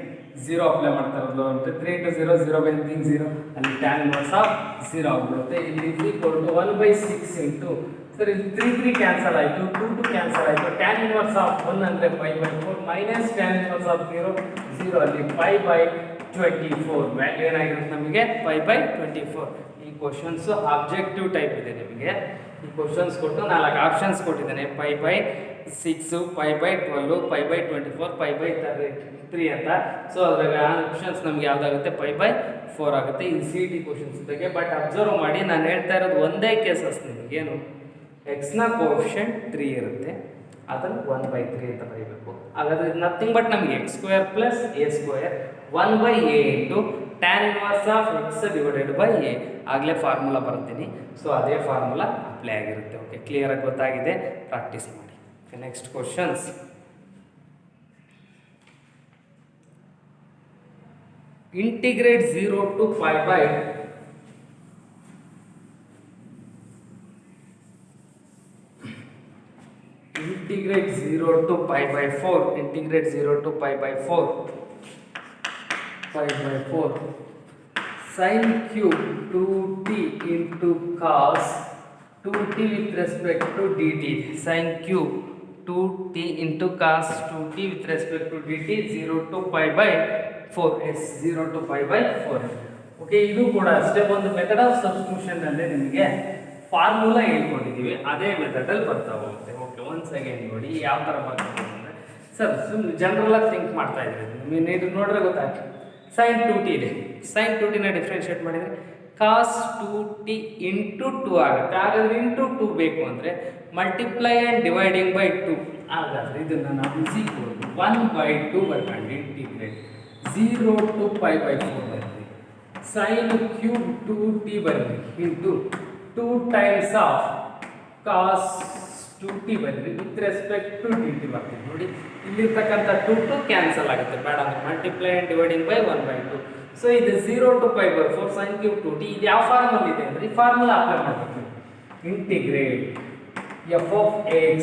S1: 0 apply ಮಾಡ್ತಾರಲ್ಲ ಅಂತ 3 into 0 0/3 0 ಅಲ್ಲಿ ಟ್ಯಾನ್ ಇನ್ವರ್ಸ್ ಆಫ್ 0 ಆಗಿಬಿಡುತ್ತೆ. ಇಲ್ಲಿ ಈಕ್ವಲ್ ಟು 1/6 ಇಂಟು ಸರ್ ಇಲ್ಲಿ 3 ಕ್ಯಾನ್ಸಲ್ ಆಯಿತು, 2 ಕ್ಯಾನ್ಸಲ್ ಆಯಿತು. ಟ್ಯಾನ್ ಇನ್ವರ್ಸ್ ಆಫ್ 1 ಅಂದರೆ 5/4 ಮೈನಸ್ ಟ್ಯಾನ್ ಇನ್ವರ್ಸ್ ಆಫ್ 0 ಅಲ್ಲಿ 5/24 ವ್ಯಾಲ್ಯೂ ಏನಾಗಿರುತ್ತೆ ನಮಗೆ 5/24. ಈ ಕ್ವಶನ್ಸು ಆಬ್ಜೆಕ್ಟಿವ್ ಟೈಪ್ ಇದೆ. ನಿಮಗೆ ಈ ಕ್ವಶನ್ಸ್ ಕೊಟ್ಟು 4 ಆಪ್ಷನ್ಸ್ ಕೊಟ್ಟಿದ್ದಾನೆ 5/6, 5/12, 5/24, 5/3 ಅಂತ. ಸೊ ಅದ್ರಾಗ ಆಪ್ಷನ್ಸ್ ನಮ್ಗೆ ಯಾವ್ದಾಗುತ್ತೆ 5/4 ಆಗುತ್ತೆ. ಇದು CET ಕ್ವಶನ್ಸ್ ಬಗ್ಗೆ. ಬಟ್ ಅಬ್ಸರ್ವ್ ಮಾಡಿ ನಾನು ಹೇಳ್ತಾ ಇರೋದು ಒಂದೇ ಕೇಸಸ್. ನಿಮಗೇನು ಎಕ್ಸ್ನ ಕೋಫಿಷಿಯಂಟ್ 3 ಇರುತ್ತೆ, ಅದನ್ನು 1/3 ಅಂತ ಬರೀಬೇಕು. ಹಾಗಾದ್ರೆ ನಥಿಂಗ್ ಬಟ್ ನಮಗೆ X square plus A square 1/a into tan inverse of X divided by A. ಆಗಲೇ ಫಾರ್ಮುಲಾ ಬರ್ತೀನಿ. ಸೊ ಅದೇ ಫಾರ್ಮುಲಾ ಅಪ್ಲೈ ಆಗಿರುತ್ತೆ. ಓಕೆ, ಕ್ಲಿಯರಾಗಿ ಗೊತ್ತಾಗಿದೆ, ಪ್ರಾಕ್ಟೀಸ್ ಮಾಡಿ. Next questions. Integrate 0 to 5/4 integrate 0 to 5/4 sin cube 2t into cos 2t with respect to dt sin cube 2t into cos 2t with respect to dt 0 to pi by 4s 0 to pi by 4s. Okay, ಇದು ಕೂಡ ಅಷ್ಟೇ ಒಂದು method of substitution ಅಲ್ಲಿ ನಿಮಗೆ formula ಹೇಳ್ಕೊಂಡಿದ್ದೀವಿ, ಅದೇ method ಅಲ್ಲಿ ಬರ್ತಾ ಹೋಗುತ್ತೆ. ಓಕೆ, ಒನ್ಸ್ ಅಗೇನ್ ನೋಡಿ ಯಾವ ಥರ ಬರ್ತದೆ ಅಂದರೆ, ಸರ್ ಸುಮ್ಮನೆ ಜನರಲ್ ಆಗಿ ಥಿಂಕ್ ಮಾಡ್ತಾ ಇದ್ದೀವಿ, ಇದು ನೋಡ್ರೆ ಗೊತ್ತಾಗ್ತದೆ. sin 2t ಇದೆ, sin 2tನ ಡಿಫ್ರೆನ್ಷಿಯೇಟ್ ಮಾಡಿದರೆ cos 2t ಇಂಟು 2 ಆಗುತ್ತೆ. ಹಾಗಾದ್ರೆ ಇಂಟು 2 ಬೇಕು ಅಂದರೆ ಮಲ್ಟಿಪ್ಲೈ ಆ್ಯಂಡ್ ಡಿವೈಡಿಂಗ್ ಬೈ 2. ಹಾಗಾದರೆ ಇದನ್ನು ನಾವು 1/2 ಬರ್ಕೊಂಡು ಇಂಟಿಗ್ರೇಟ್ 0 to pi by 4 ಬರ್ತೀವಿ. sin ಕ್ಯೂಬ್ 2t ಬರಲಿ into 2 times of cos 2t ಬರಲಿ ವಿತ್ ರೆಸ್ಪೆಕ್ಟ್ ಟು dt ಬರ್ತೀವಿ. ನೋಡಿ ಇಲ್ಲಿರ್ತಕ್ಕಂಥ 2 ಕ್ಯಾನ್ಸಲ್ ಆಗುತ್ತೆ, ಬೇಡ ಅಂದರೆ multiply and dividing by 1/2. So ಇದು 0 to pi by 4 sin cube 2t. ಇದು ಯಾವ ಫಾರ್ಮಲ್ಲಿ ಇದೆ ಅಂದರೆ ಈ ಫಾರ್ಮುಲಾ ಅಪ್ಲೈ ಮಾಡಬೇಕು. Integrate f of x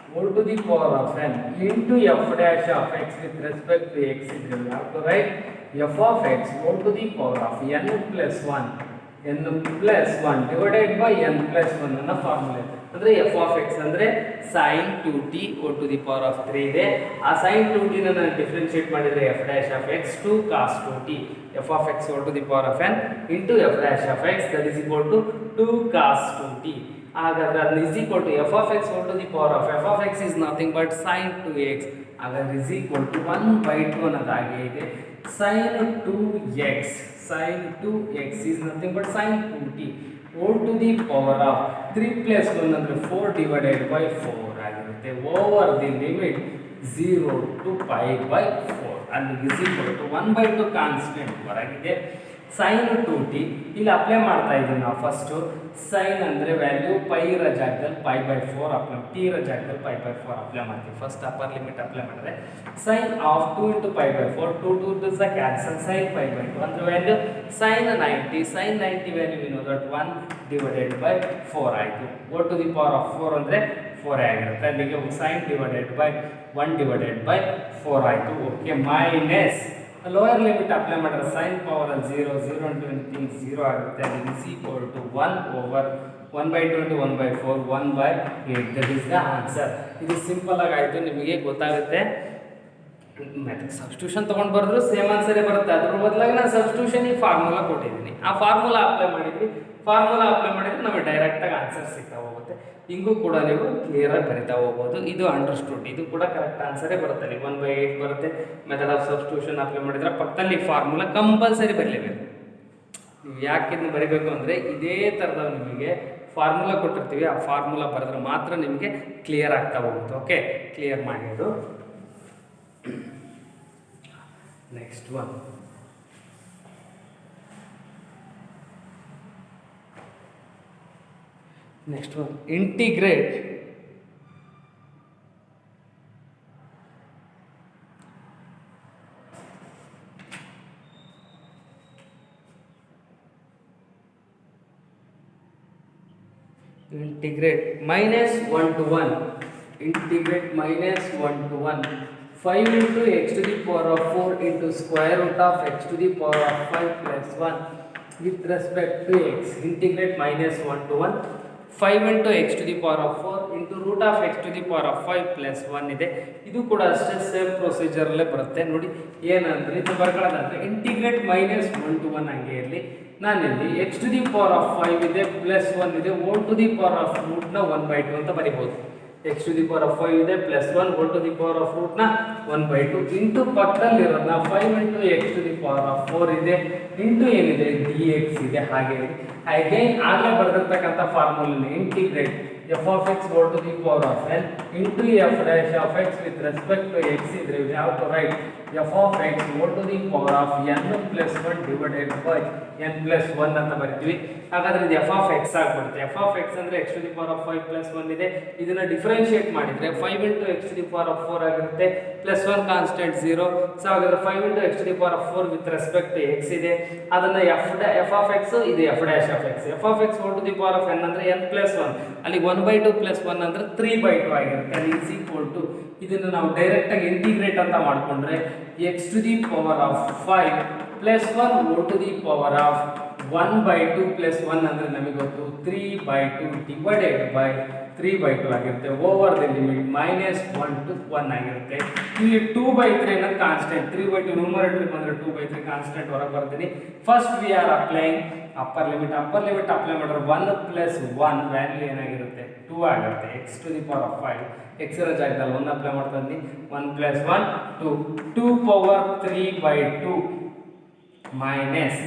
S1: whole to the power of n into f dash of x with respect to x ಇದ್ರೆ we have to write f of x whole to the power of n plus 1 divided by n plus 1 ಅನ್ನೋ formula ಇದೆ. ಅಂದರೆ f of x ಅಂದರೆ sin 2t whole to the power of 3 ಇದೆ. ಆ sin 2t ನಾನು differentiate ಮಾಡಿದರೆ f dash of x to cos 2t f of x whole to the power of n into f dash of x that is equal to 2 cos 2t. ಹಾಗಾದ್ರೆ ಅದು is equal to f of x whole to the power of f of x is nothing but sin 2x. ಹಾಗಾದ್ರೆ is equal to 1/2 ಅನ್ನೋದು ಹಾಗೆ ಇದೆ. sin 2x is nothing but sin 2t whole to the power of 3 plus 1 ಅಂದರೆ 4 divided by 4 ಆಗಿರುತ್ತೆ. Over the limit 0 to pi by 4 ಅಲ್ಲಿ is equal to 1/2 constant ಹೊರಗಿದೆ. sin 2t ಇಲ್ಲಿ apply ಮಾಡ್ತಾ ಇದ್ದೀವಿ ನಾವು. ಫಸ್ಟು ಸೈನ್ ಅಂದರೆ ವ್ಯಾಲ್ಯೂ ಪೈ ಇರೋ ಜಾಗದಲ್ಲಿ pi by 4 ಅಪ್ಲೈ, ಟಿ ಇರೋ ಜಾಗದಲ್ಲಿ pi by 4 ಅಪ್ಲೈ ಮಾಡ್ತೀವಿ. ಫಸ್ಟ್ ಅಪ್ಪರ್ ಲಿಮಿಟ್ ಅಪ್ಲೈ ಮಾಡಿದ್ರೆ sine of 2 into pi by 4 2 2 the cancel sin pi by 2 ಅಂದರೆ value sin 90 value we know that 1 divided by 4 ಆಯಿತು. go to the power of 4 ಅಂದರೆ 4 ಆಗಿರುತ್ತೆ. ಅಲ್ಲಿಗೆ sin divided by 1 divided by 4 ಆಯಿತು. Okay, minus lower limit apply ಮಾಡಿದ್ರೆ sign power 0 into anything 0 ಆಗುತ್ತೆ. ಅದು is equal to 1 over 1/2 into 1/4 1/8. That is the answer. ಇದು simple ಆಗಿ ಆಯಿತು, ನಿಮಗೆ ಗೊತ್ತಾಗುತ್ತೆ. ಮೆಥಡ್ ಸಬ್ಸ್ಟಿಟ್ಯೂಷನ್ ತೊಗೊಂಡು ಬರೆದ್ರು ಸೇಮ್ ಆನ್ಸರೇ ಬರುತ್ತೆ. ಅದ್ರ ಬದಲಾಗಿ ನಾನು ಸಬ್ಸ್ಟಿಟ್ಯೂಷನ್ ಈ ಫಾರ್ಮುಲಾ ಕೊಟ್ಟಿದ್ದೀನಿ, ಆ ಫಾರ್ಮುಲಾ ಅಪ್ಲೈ ಮಾಡಿದ್ವಿ. ಫಾರ್ಮುಲಾ ಅಪ್ಲೈ ಮಾಡಿದ್ರೆ ನಮಗೆ ಡೈರೆಕ್ಟಾಗಿ ಆನ್ಸರ್ ಸಿಗ್ತಾ ಹೋಗುತ್ತೆ. ಹಿಂಗೂ ಕೂಡ ನೀವು ಕ್ಲಿಯರಾಗಿ ಬರಿತಾ ಹೋಗ್ಬೋದು. ಇದು ಅಂಡರ್ಸ್ಟುಡ್, ಇದು ಕೂಡ ಕರೆಕ್ಟ್ ಆನ್ಸರೇ ಬರುತ್ತೆ. ನೀವು 1/8 ಬರುತ್ತೆ. ಮೆಥಡ್ ಆಫ್ ಸಬ್ಸ್ಟಿಟ್ಯೂಷನ್ ಅಪ್ಲೈ ಮಾಡಿದ್ರೆ ಪಕ್ಕದಲ್ಲಿ ಫಾರ್ಮುಲಾ ಕಂಪಲ್ಸರಿ ಬರಲೇಬೇಕು. ನೀವು ಯಾಕೆ ಇದನ್ನು ಬರೀಬೇಕು ಅಂದರೆ ಇದೇ ಥರದ ನಿಮಗೆ ಫಾರ್ಮುಲಾ ಕೊಟ್ಟಿರ್ತೀವಿ, ಆ ಫಾರ್ಮುಲಾ ಬರೆದ್ರೆ ಮಾತ್ರ ನಿಮಗೆ ಕ್ಲಿಯರ್ ಆಗ್ತಾ ಹೋಗುತ್ತೆ. ಓಕೆ, ಕ್ಲಿಯರ್ ಮಾಡೋದು. Next one, integrate minus 1 to 1 5 into x to the power of 4 into square root of x to the power of 5 plus 1 with respect to x. integrate minus 1 to 1 5 into x to the power of 4 into root of x to the power of 5 plus 1 ಇದೆ. ಇದು ಕೂಡ ಅಷ್ಟೇ same ಪ್ರೊಸೀಜರಲ್ಲೇ ಬರುತ್ತೆ. ನೋಡಿ ಏನಂದರೆ ಇದು ಬರ್ಕೊಳ್ಳೋದಂದರೆ integrate minus 1 to 1 ಹಂಗೆ ಇರಲಿ. ನಾನಿಲ್ಲಿ x to the power of 5 ಇದೆ ಪ್ಲಸ್ 1 ಇದೆ, whole to the power of ರೂಟ್ನ 1/2 ಅಂತ ಬರಿಬೋದು. x to the power of 5 ಇದೆ plus 1 whole to the power of ರೂಟ್ನ 1/2 ಇಂಟು ಪಕ್ಕದಲ್ಲಿರೋದನ್ನ 5 into x to the power of 4 ಇದೆ ಇಂಟು ಏನಿದೆ dx ಇದೆ. ಹಾಗೆ ಆಗಲೇ ಬರೆದಿರ್ತಕ್ಕಂಥ formula integrate f of x whole to the power of n into f dash of x with respect to x ಇದ್ರೆ we have to write f of x whole to the power of n plus 1 divided by n plus 1 ಅಂತ ಬರಿತೀವಿ. ಹಾಗಾದ್ರೆ ಇದು f of x ಆಗಿಬಿಡುತ್ತೆ. f of x ಅಂದರೆ x to the power of 5 plus 1 ಇದೆ. ಇದನ್ನು differentiate ಮಾಡಿದರೆ 5 into x to the power of 4 ಆಗಿರುತ್ತೆ, ಪ್ಲಸ್ 1 ಕಾನ್ಸ್ಟೆಂಟ್ 0. ಸೊ ಹಾಗಾದ್ರೆ 5 into x to the power of 4 with respect to x ಇದೆ. ಅದನ್ನು f of x ಇದು f dash of x. f of x whole to the power of n ಅಂದರೆ n plus 1, ಅಲ್ಲಿ 1/2 plus 1 ಅಂದರೆ 3/2 ಆಗಿರುತ್ತೆ. ಅಲ್ಲಿ is equal to ಇದನ್ನು ನಾವು ಡೈರೆಕ್ಟಾಗಿ ಇಂಟಿಗ್ರೇಟ್ ಅಂತ ಮಾಡಿಕೊಂಡ್ರೆ x to the power of 5 plus 1 whole to the power of 1/2 plus 1 ಅಂದರೆ ನಮಗೆ ಗೊತ್ತು 3/2 ಡಿವೈಡೆಡ್ ಬೈ 3/2 ಆಗಿರುತ್ತೆ ಓವರ್ ದ ಲಿಮಿಟ್ -1 to 1 ಆಗಿರುತ್ತೆ. ಇಲ್ಲಿ 2/3 ಅನ್ನೋದು ಕಾನ್ಸ್ಟೆಂಟ್, 3/2 ನ್ಯೂಮರೇಟರ್ ಬಂದರೆ 2/3 ಕಾನ್ಸ್ಟೆಂಟ್ ಹೊರಗೆ ಬರ್ತೀನಿ. First we are applying upper limit apply ಮಾಡಿದ್ರೆ 1 + 1 ವ್ಯಾಲ್ಯೂ ಏನಾಗಿರುತ್ತೆ 2 ಆಗುತ್ತೆ. x⁵, x ರ ಜಾಗದಲ್ಲಿ 1 ಅಪ್ಲೈ ಮಾಡ್ತಾ ಇದ್ದೀನಿ. 1 + 1 2 2/3/2 ಮೈನಸ್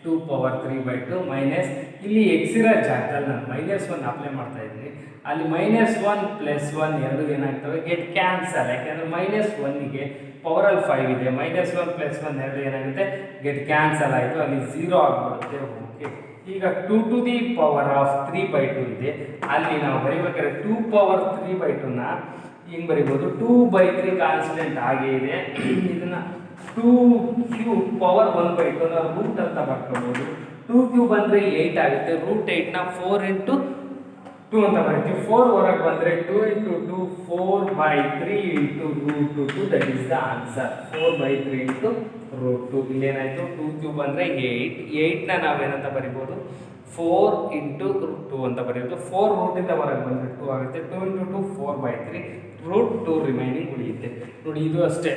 S1: 2/3/2 ಮೈನಸ್ ಇಲ್ಲಿ x ರ ಜಾಗದಲ್ಲಿ ನಾನು -1 ಅಪ್ಲೈ ಮಾಡ್ತಾ ಇದ್ದೀನಿ. ಅಲ್ಲಿ -1 + 1 ಎರಡು ಏನಾಗ್ತವೆ ಗೆಟ್ ಕ್ಯಾನ್ಸಲ್, ಯಾಕೆಂದ್ರೆ -1ಗೆ ಪವರಲ್ಲಿ 5 ಇದೆ, -1 + 1 ಎರಡು ಏನಾಗುತ್ತೆ ಗೆಟ್ ಕ್ಯಾನ್ಸಲ್ ಆಯಿತು, ಅಲ್ಲಿ 0 ಆಗಿಬಿಡುತ್ತೆ. ಓಕೆ, ಈಗ 2⁵ ಇದೆ, ಅಲ್ಲಿ ನಾವು ಬರೀಬೇಕಾದ್ರೆ 2⁵ನ ಹಿಂಗೆ ಬರಿಬೋದು 2/3 ಕಾನ್ಸ್ಟೆಂಟ್ ಆಗೇ ಇದೆ. ಇದನ್ನ 2³ ⁴ ರೂಟ್ ಅಂತ ಬರ್ಕೋಬಹುದು. 2³ ಬಂದರೆ 8 ಆಗುತ್ತೆ, √8 ನ 4 × 2 ಅಂತ ಬರೀತೀವಿ. 4 ಹೊರಗೆ ಬಂದರೆ 2 × 2 4/3 × √2 ದಟ್ ಈಸ್ ದ ಆನ್ಸರ್. 4/3 × √2 ಇಲ್ಲೇನಾಯಿತು 2³ ಅಂದರೆ 8 ನ ನಾವೇನಂತ ಬರಿಬೋದು 4 × √2 ಅಂತ ಬರೆಯೋದು. 4 ರೂಟಿಂದ ಹೊರಗೆ ಬಂದರೆ 2 ಆಗುತ್ತೆ. 2 × 2 4/3 √2 ರಿಮೈನಿಂಗ್ ಉಳಿಯುತ್ತೆ. ನೋಡಿ ಇದು ಅಷ್ಟೇ,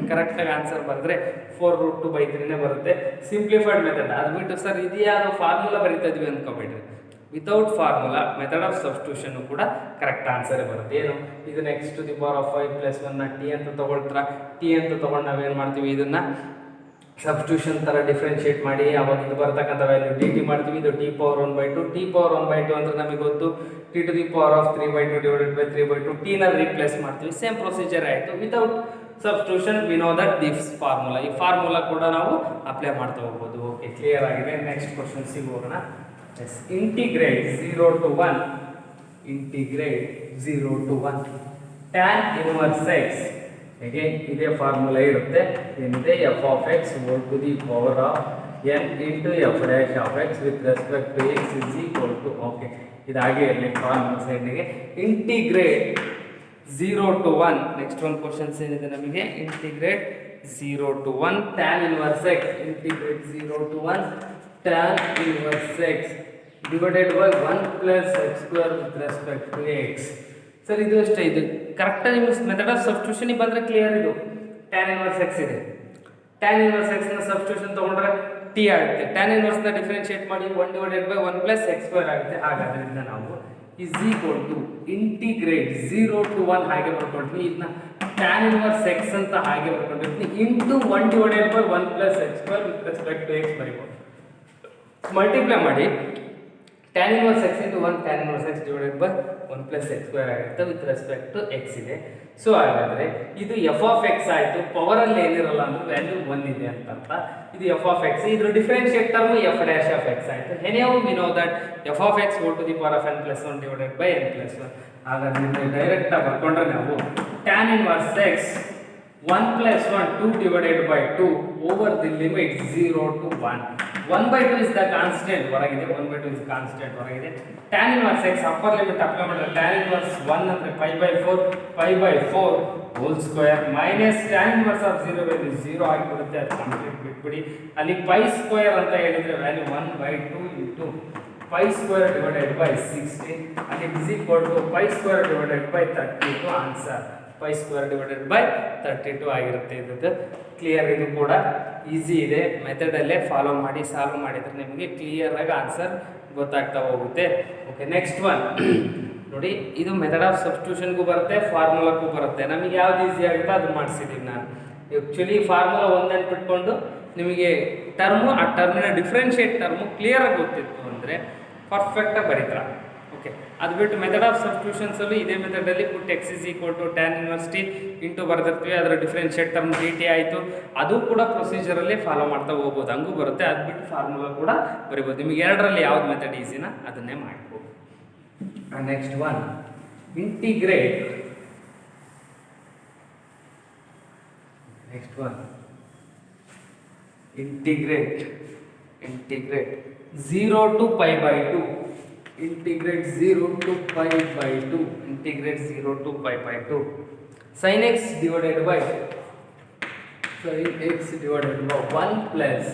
S1: ಕರೆಕ್ಟಾಗಿ ಆನ್ಸರ್ ಬರೆದ್ರೆ 4√2/3 ಬರುತ್ತೆ. ಸಿಂಪ್ಲಿಫೈಡ್ ಮೆಥಡ್ ಅದು ಬಿಟ್ಟು ಸರ್ ಇದು ಯಾರೋ ಫಾರ್ಮುಲಾ ಬರಿತಾ ಇದ್ವಿ ಅಂದ್ಕೊಬೇಡ್ರಿ. Without formula method of substitution ಕೂಡ ಕರೆಕ್ಟ್ ಆನ್ಸರ್ ಬರುತ್ತೆ. ಏನು ಇದು x⁵ + 1 ನ t ಅಂತ ತಗೊಳ್ತಾರ. t ಅಂತ ತಗೊಂಡು ನಾವೇನು ಮಾಡ್ತೀವಿ, ಇದನ್ನ ಸಬ್ಸ್ಟಿಟ್ಯೂಷನ್ ಥರ ಡಿಫ್ರೆನ್ಷಿಯೇಟ್ ಮಾಡಿ ಅವಾಗ ಇದು ಬರ್ತಕ್ಕಂಥ ವ್ಯಾಲ್ಯೂ dt ಮಾಡ್ತೀವಿ. ಇದು t⁴1/2 t⁴1/2 ಅಂದರೆ ನಮಗೆ ಗೊತ್ತು t⁵3/2 / 3/2 t ನ ರೀಪ್ಲೇಸ್ ಮಾಡ್ತೀವಿ. ಸೇಮ್ ಪ್ರೊಸೀಜರ್ ಆಯಿತು. Without substitution V know that this formula, ಈ ಫಾರ್ಮುಲಾ ಕೂಡ ನಾವು ಅಪ್ಲೈ ಮಾಡ್ತಾ ಹೋಗ್ಬೋದು. ಓಕೆ, ಕ್ಲಿಯರ್ ಆಗಿದೆ. ನೆಕ್ಸ್ಟ್ ಕ್ವಶನ್ಸಿಗೆ ಹೋಗೋಣ. Integrate 0 to 1 tan inverse x. ಹೇಗೆ ಇದೇ ಫಾರ್ಮುಲಾ ಇರುತ್ತೆ, ಏನಿದೆ f(x) whole to the power of n into f' with respect to x is equal to, okay ಇದು ಹಾಗೆ ಇರಲಿ ಫಾರ್ಮುಲಾ ಸೈಡ್ಗೆ. ಇಂಟಿಗ್ರೇಟ್ 0 to 1, ನೆಕ್ಸ್ಟ್ ಒಂದು ಕ್ವಶನ್ಸ್ ಏನಿದೆ ನಮಗೆ, integrate 0 to 1 tan inverse x, integrate 0 to 1 tan inverse x divided by 1 + x² with respect to x. Sir ಇದು ಅಷ್ಟೇ, ಇದು ಕರೆಕ್ಟಾಗಿ ನಿಮ್ಮ ಮೆಥಡ್ ಆಫ್ ಸಬ್ಸ್ಟಿಟ್ಯೂಷನಿಗೆ ಬಂದರೆ ಕ್ಲಿಯರ್. ಇದು tan inverse x ಇದೆ, tan inverse x ನ ಸಬ್ಸ್ಟಿಟ್ಯೂಷನ್ ತೊಗೊಂಡ್ರೆ t ಆಗುತ್ತೆ. tan inverse ನ ಡಿಫ್ರೆನ್ಷಿಯೇಟ್ ಮಾಡಿ 1/1 + x² ಆಗುತ್ತೆ. ಹಾಗಾದ್ರಿಂದ ನಾವು is equal to integrate 0 to 1 ಹಾಗೆ ಬರ್ಕೊಳ್ತೀವಿ. ಇದನ್ನ tan inverse x ಅಂತ ಹಾಗೆ ಬರ್ಕೊಂಡಿರ್ತೀನಿ into 1/1 + x² with respect to x ಬರೀಬೋದು. ಮಲ್ಟಿಪ್ಲೈ ಮಾಡಿ tan inverse x into 1 tan inverse x divided by 1 + x² ಆಗುತ್ತೆ ವಿತ್ ರೆಸ್ಪೆಕ್ಟ್ ಟು x ಇದೆ. ಸೊ ಹಾಗಾದರೆ ಇದು f(x) ಆಯಿತು. ಪವರಲ್ಲಿ ಏನಿರಲ್ಲ ಅಂದ್ರೆ ವ್ಯಾಲ್ಯೂ 1 ಇದೆ ಅಂತ ಅರ್ಥ. ಇದು f(x), ಇದ್ರ ಡಿಫ್ರೆನ್ಷಿಯೇಟ್ ಟರ್ಮ್ f'(x) ಆಯಿತು. Anyhow we know that f(x) whole to the power of n + 1 divided by n + 1. ಹಾಗಾದ್ರೆ ಡೈರೆಕ್ಟಾಗಿ ಬರ್ಕೊಂಡ್ರೆ ನಾವು tan inverse x 1 + 1 2 divided by 2 over the limit 0 to 1. 1/2 is the constant ಹೊರಗಿದೆ, 1/2 is constant ಹೊರಗಿದೆ. tan inverse x upper limit apply ಮಾಡಿದ್ರೆ tan inverse 1 ಅಂದರೆ π/4 whole square minus tan inverse of 0 value 0 ಆಗಿಬಿಡುತ್ತೆ. ಅದು complete ಬಿಟ್ಬಿಡಿ. ಅಲ್ಲಿ π² ಅಂತ ಹೇಳಿದರೆ value 1/2 into π² divided by 16 and it is equal to π² divided by 32 answer. π² divided by 32 ಆಗಿರುತ್ತೆ. ಇದು ಕ್ಲಿಯರ್, ಇದು ಕೂಡ ಈಸಿ ಇದೆ. ಮೆಥಡಲ್ಲೇ ಫಾಲೋ ಮಾಡಿ ಸಾಲ್ವ್ ಮಾಡಿದರೆ ನಿಮಗೆ ಕ್ಲಿಯರ್ ಆಗಿ ಆನ್ಸರ್ ಗೊತ್ತಾಗ್ತಾ ಹೋಗುತ್ತೆ. ಓಕೆ, ನೆಕ್ಸ್ಟ್ ಒನ್ ನೋಡಿ, ಇದು ಮೆಥಡ್ ಆಫ್ ಸಬ್ಸ್ಟಿಟ್ಯೂಷನ್ಗೂ ಬರುತ್ತೆ, ಫಾರ್ಮುಲಾಕ್ಕೂ ಬರುತ್ತೆ. ನಮಗೆ ಯಾವ್ದು ಈಸಿ ಆಗುತ್ತೋ ಅದು ಮಾಡಿಸಿದ್ದೀನಿ ನಾನು. ಆ್ಯಕ್ಚುಲಿ ಫಾರ್ಮುಲಾ ಒಂದನ್ನು ಬಿಟ್ಕೊಂಡು ನಿಮಗೆ ಟರ್ಮು, ಆ ಟರ್ಮಿನ ಡಿಫ್ರೆನ್ಷಿಯೇಟ್ ಟರ್ಮು ಕ್ಲಿಯರಾಗಿ ಗೊತ್ತಿತ್ತು ಅಂದರೆ ಪರ್ಫೆಕ್ಟಾಗಿ ಬರೀತಾರೆ. ಓಕೆ, ಅದು ಬಿಟ್ಟು ಮೆಥಡ್ ಆಫ್ ಸಬ್ಸ್ಟಿಟ್ಯೂಷನ್ಸಲ್ಲೂ ಇದೇ ಮೆಥಡಲ್ಲಿ put x = tan inverse t into ಬರ್ದಿರ್ತೀವಿ. ಅದರ ಡಿಫ್ರೆನ್ಷಿಯೇಟ್ ಟರ್ಮ್ dt ಆಯಿತು. ಅದು ಕೂಡ ಪ್ರೊಸೀಜರಲ್ಲಿ ಫಾಲೋ ಮಾಡ್ತಾ ಹೋಗ್ಬೋದು, ಹಂಗೂ ಬರುತ್ತೆ. ಅದು ಬಿಟ್ಟು ಫಾರ್ಮುಲಾ ಕೂಡ ಬರಿಬೋದು. ನಿಮಗೆ ಎರಡರಲ್ಲಿ ಯಾವ್ದು ಮೆಥಡ್ ಈಸಿನ ಅದನ್ನೇ ಮಾಡ್ಬೋದು. Next one integrate 0 to π/2. Integrate 0 to π/2. Integrate 0 to π/2. Sin x divided by 1 plus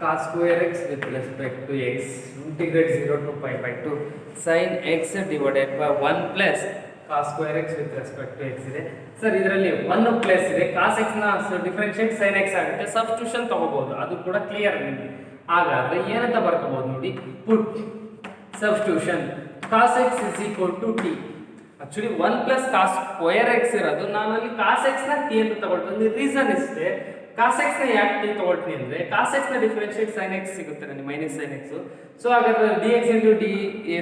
S1: cos square x with respect to x, integrate 0 to pi by 2 sin x divided by 1 plus cos square x with respect to x ಇದೆ sir. ಇದರಲ್ಲಿ 1 plus ಇದೆ, cos x ನ differentiate sin x ಆಗುತ್ತೆ. Substitution ತಗೋಬಹುದು, ಅದು ಕೂಡ clear ನಿಮಗೆ. ಹಾಗಾದ್ರೆ ಏನಂತ ಬರ್ಕೋಬಹುದು ನೋಡಿ, put substitution cos x is equal to t. Actually 1 plus cos square x ಇರೋದು, ನಾನು ಅಲ್ಲಿ cos x ನ t ಅಂತ ತಗೊಳ್ತೀನಿ. ರೀಸನ್ ಇಷ್ಟೇ, cos x ನ ಯಾಕೆ t ತಗೊಳ್ತೀನಿ ಅಂದ್ರೆ cos x ನ ಡಿಫರೆನ್ಷಿಯೇಟ್ sin x ಸಿಗುತ್ತೆ ನನಗೆ, ಮೈನಸ್ sin x. ಸೊ ಹಾಗಾದ್ರೆ dx into d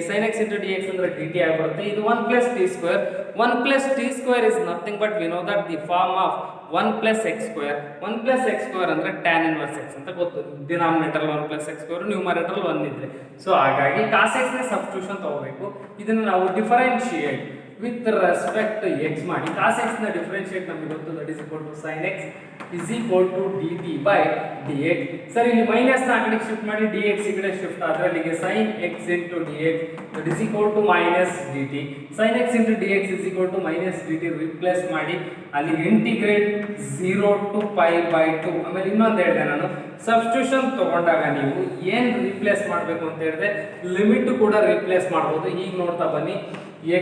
S1: sin x into dx ಅಂದ್ರೆ dt ಆಗಿರುತ್ತೆ. ಇದು 1 plus t square. 1 plus t square is nothing but we know that the form of 1 plus x square. 1 plus x square ಅಂದ್ರೆ tan inverse x ಅಂತ ಗೊತ್ತು. Denominator 1 plus x square, numerator 1 ಇದ್ರೆ. So ಹಾಗಾಗಿ cos x ನ substitution ತಗೋಬೇಕು. ಇದನ್ನ ನಾವು differentiate with respect to x ಮಾಡಿ. cos x ನ ಡಿಫರೆನ್ಷಿಯೇಟ್ ನಮಗೆ ಗೊತ್ತು, that is equal to sin x is equal to dt by dx. Sir ಇಲ್ಲಿ ಮೈನಸ್ ನ ಆ ಕಡೆ ಶಿಫ್ಟ್ ಮಾಡಿ dx ಈ ಕಡೆ ಶಿಫ್ಟ್ ಆದ್ರೆ ಅಲ್ಲಿಗೆ sin x into dx that is equal to minus dt. sin x into dx is equal to minus dt replace ಮಾಡಿ ಅಲ್ಲಿ ಇಂಟಿಗ್ರೇಟ್ 0 to pi by 2. ಆಮೇಲೆ ಇನ್ನೊಂದು ಹೇಳಿದೆ ನಾನು, ಸಬ್ಸ್ಟಿಟ್ಯೂಷನ್ ತಗೊಂಡಾಗ ನೀವು ಏನು ರಿಪ್ಲೇಸ್ ಮಾಡಬೇಕು ಅಂತ ಹೇಳಿದ್ರೆ ಲಿಮಿಟ್ ಕೂಡ ರಿಪ್ಲೇಸ್ ಮಾಡಬಹುದು. ಈಗ ನೋಡ್ತಾ ಬನ್ನಿ,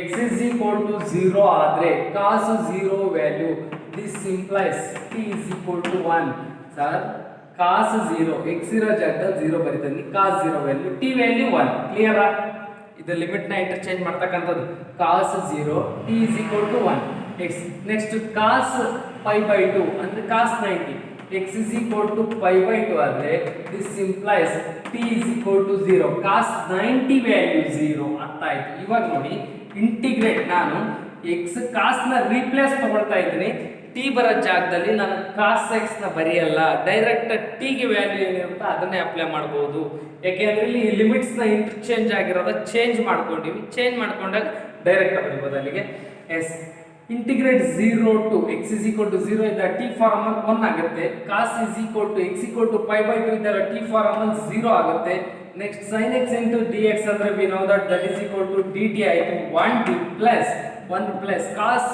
S1: x is equal to 0 ಆದರೆ cos 0 value, this implies t is equal to 1. Sir cos 0 x ಇರೋ ಜಾಗದಲ್ಲಿ 0 ಬರೀತೀನಿ, cos 0 ವ್ಯಾಲ್ಯೂ, t ವ್ಯಾಲ್ಯೂ 1. ಕ್ಲಿಯರಾ? ಇದು ಲಿಮಿಟ್ ನ ಇಂಟರ್ಚೇಂಜ್ ಮಾಡ್ತಕ್ಕಂಥದ್ದು. cos 0 t is equal to 1 x. Next cos pi by 2 ಅಂದ್ರೆ cos 90, x is equal to pi by 2 ಆದರೆ this implies t is equal to 0. cos 90 value 0 ಅರ್ಥ ಆಯ್ತು. ಇವಾಗ ನೋಡಿ, ಇಂಟಿಗ್ರೇಟ್ ನಾನು x cos ನ ರಿಪ್ಲೇಸ್ ತಗೊಳ್ತಾ ಇದ್ದೀನಿ, t ಬರೋ ಜಾಗದಲ್ಲಿ ನಾನು cos x ನ ಬರೆಯಲ್ಲ, ಡೈರೆಕ್ಟ್ t ಗೆ ವ್ಯಾಲ್ಯೂ ಏನಿರುತ್ತೆ ಅದನ್ನೇ ಅಪ್ಲೈ ಮಾಡಬಹುದು. ಯಾಕೆಂದ್ರೆ ಇಲ್ಲಿ ಲಿಮಿಟ್ಸ್ ನ ಇಂಟರ್ಚೇಂಜ್ ಆಗಿರೋದ ಚೇಂಜ್ ಮಾಡ್ಕೊಂಡಿವಿ, ಚೇಂಜ್ ಮಾಡ್ಕೊಂಡಾಗ ಡೈರೆಕ್ಟ್ ಬರೀಬಹುದು. ಅಲ್ಲಿಗೆ S integrate 0 to x is equal to 0 ಇದ್ದಾಗ t ಫಾರ್ಮ್ 1 ಆಗುತ್ತೆ. cos is equal to x equal to pi by 2 ಇದ್ದಾಗ t ಫಾರ್ಮ್ 0 ಆಗುತ್ತೆ. Next sin x into dx ಅಂದ್ರೆ we know that that is equal to dt ಆಯಿತು. 1 plus cos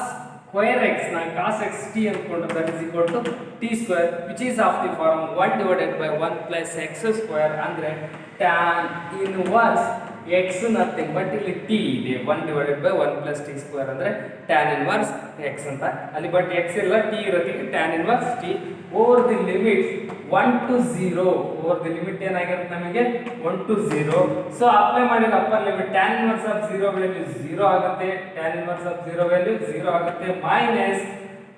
S1: square x ನ cos x t ಅಂದ್ಕೊಂಡ್ರೆ that is equal to t square which is of the form 1 divided by 1 plus x square ಅಂದ್ರೆ tan inverse x nothing but ಇಲ್ಲಿ t ಇದೆ, 1 divided by 1 plus t square ಅಂದ್ರೆ tan inverse x ಅಂತ. ಅಲ್ಲಿ but x ಇಲ್ಲ, t ಇರುತ್ತೆ, tan inverse t over the limit 1 to 0. Over the limit ಏನಾಗಿರುತ್ತೆ ನಮಗೆ 1 to 0. ಸೊ ಅಪ್ಲೈ ಮಾಡಿದ upper limit tan inverse of 0 value 0 ಆಗುತ್ತೆ, tan inverse of 0 ವ್ಯಾಲ್ಯೂ 0 ಆಗುತ್ತೆ, minus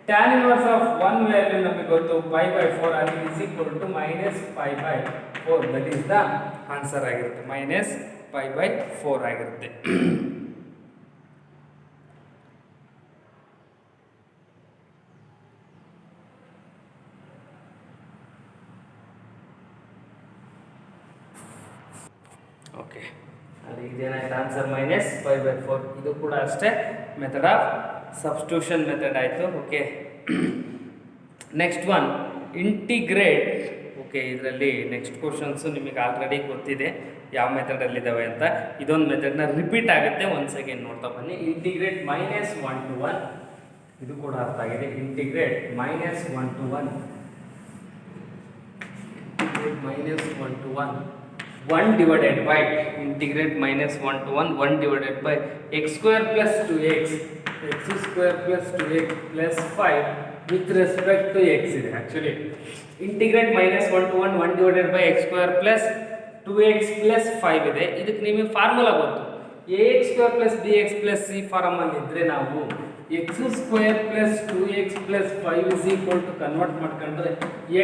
S1: tan inverse of 1 value ನಮಗೆ ಗೊತ್ತು pi by 4 ಅಲ್ಲಿ is equal to minus pi by 4. that is the answer ಆಗಿರುತ್ತೆ, minus pi by 4 ಆಗಿರುತ್ತೆ. Okay, ಅಲ್ಲಿ ಇದೇನಾಯ್ತು answer minus pi by 4. ಇದು ಕೂಡ ಅಷ್ಟೇ ಮೆಥಡ್ ಆಫ್ ಸಬ್ಸ್ಟಿಟ್ಯೂಷನ್ ಮೆಥಡ್ ಆಯಿತು. Okay, next one integrate. Okay, ಇದರಲ್ಲಿ ನೆಕ್ಸ್ಟ್ ಕ್ವಶನ್ಸು ನಿಮಗೆ ಆಲ್ರೆಡಿ ಗೊತ್ತಿದೆ ಯಾವ ಮೆಥಡಲ್ಲಿದ್ದಾವೆ ಅಂತ. ಇದೊಂದು ಮೆಥಡ್ನ ರಿಪೀಟ್ ಆಗುತ್ತೆ, ಒಂದು ಸೆಕೆಂಡ್ ನೋಡ್ತಾ ಬನ್ನಿ. ಇಂಟಿಗ್ರೇಟ್ -1 to 1, ಇದು ಕೂಡ ಅರ್ಥ ಆಗಿದೆ. Integrate -1 to 1, integrate -1 to 1, 1 divided by integrate -1 to 1, 1 divided by x square plus 2x, x square plus 2x plus 5 with respect to x ಇದೆ. Actually integrate -1 to 1, 1 divided by x square plus 2x plus 5 ಇದೆ. ಇದಕ್ಕೆ ನಿಮಗೆ formula ಗೊತ್ತು, ax square plus bx plus c form ಅಲ್ಲಿ ಇದ್ರೆ ನಾವು x square plus 2x plus 5 is equal to convert ಮಾಡ್ಕೊಂಡ್ರೆ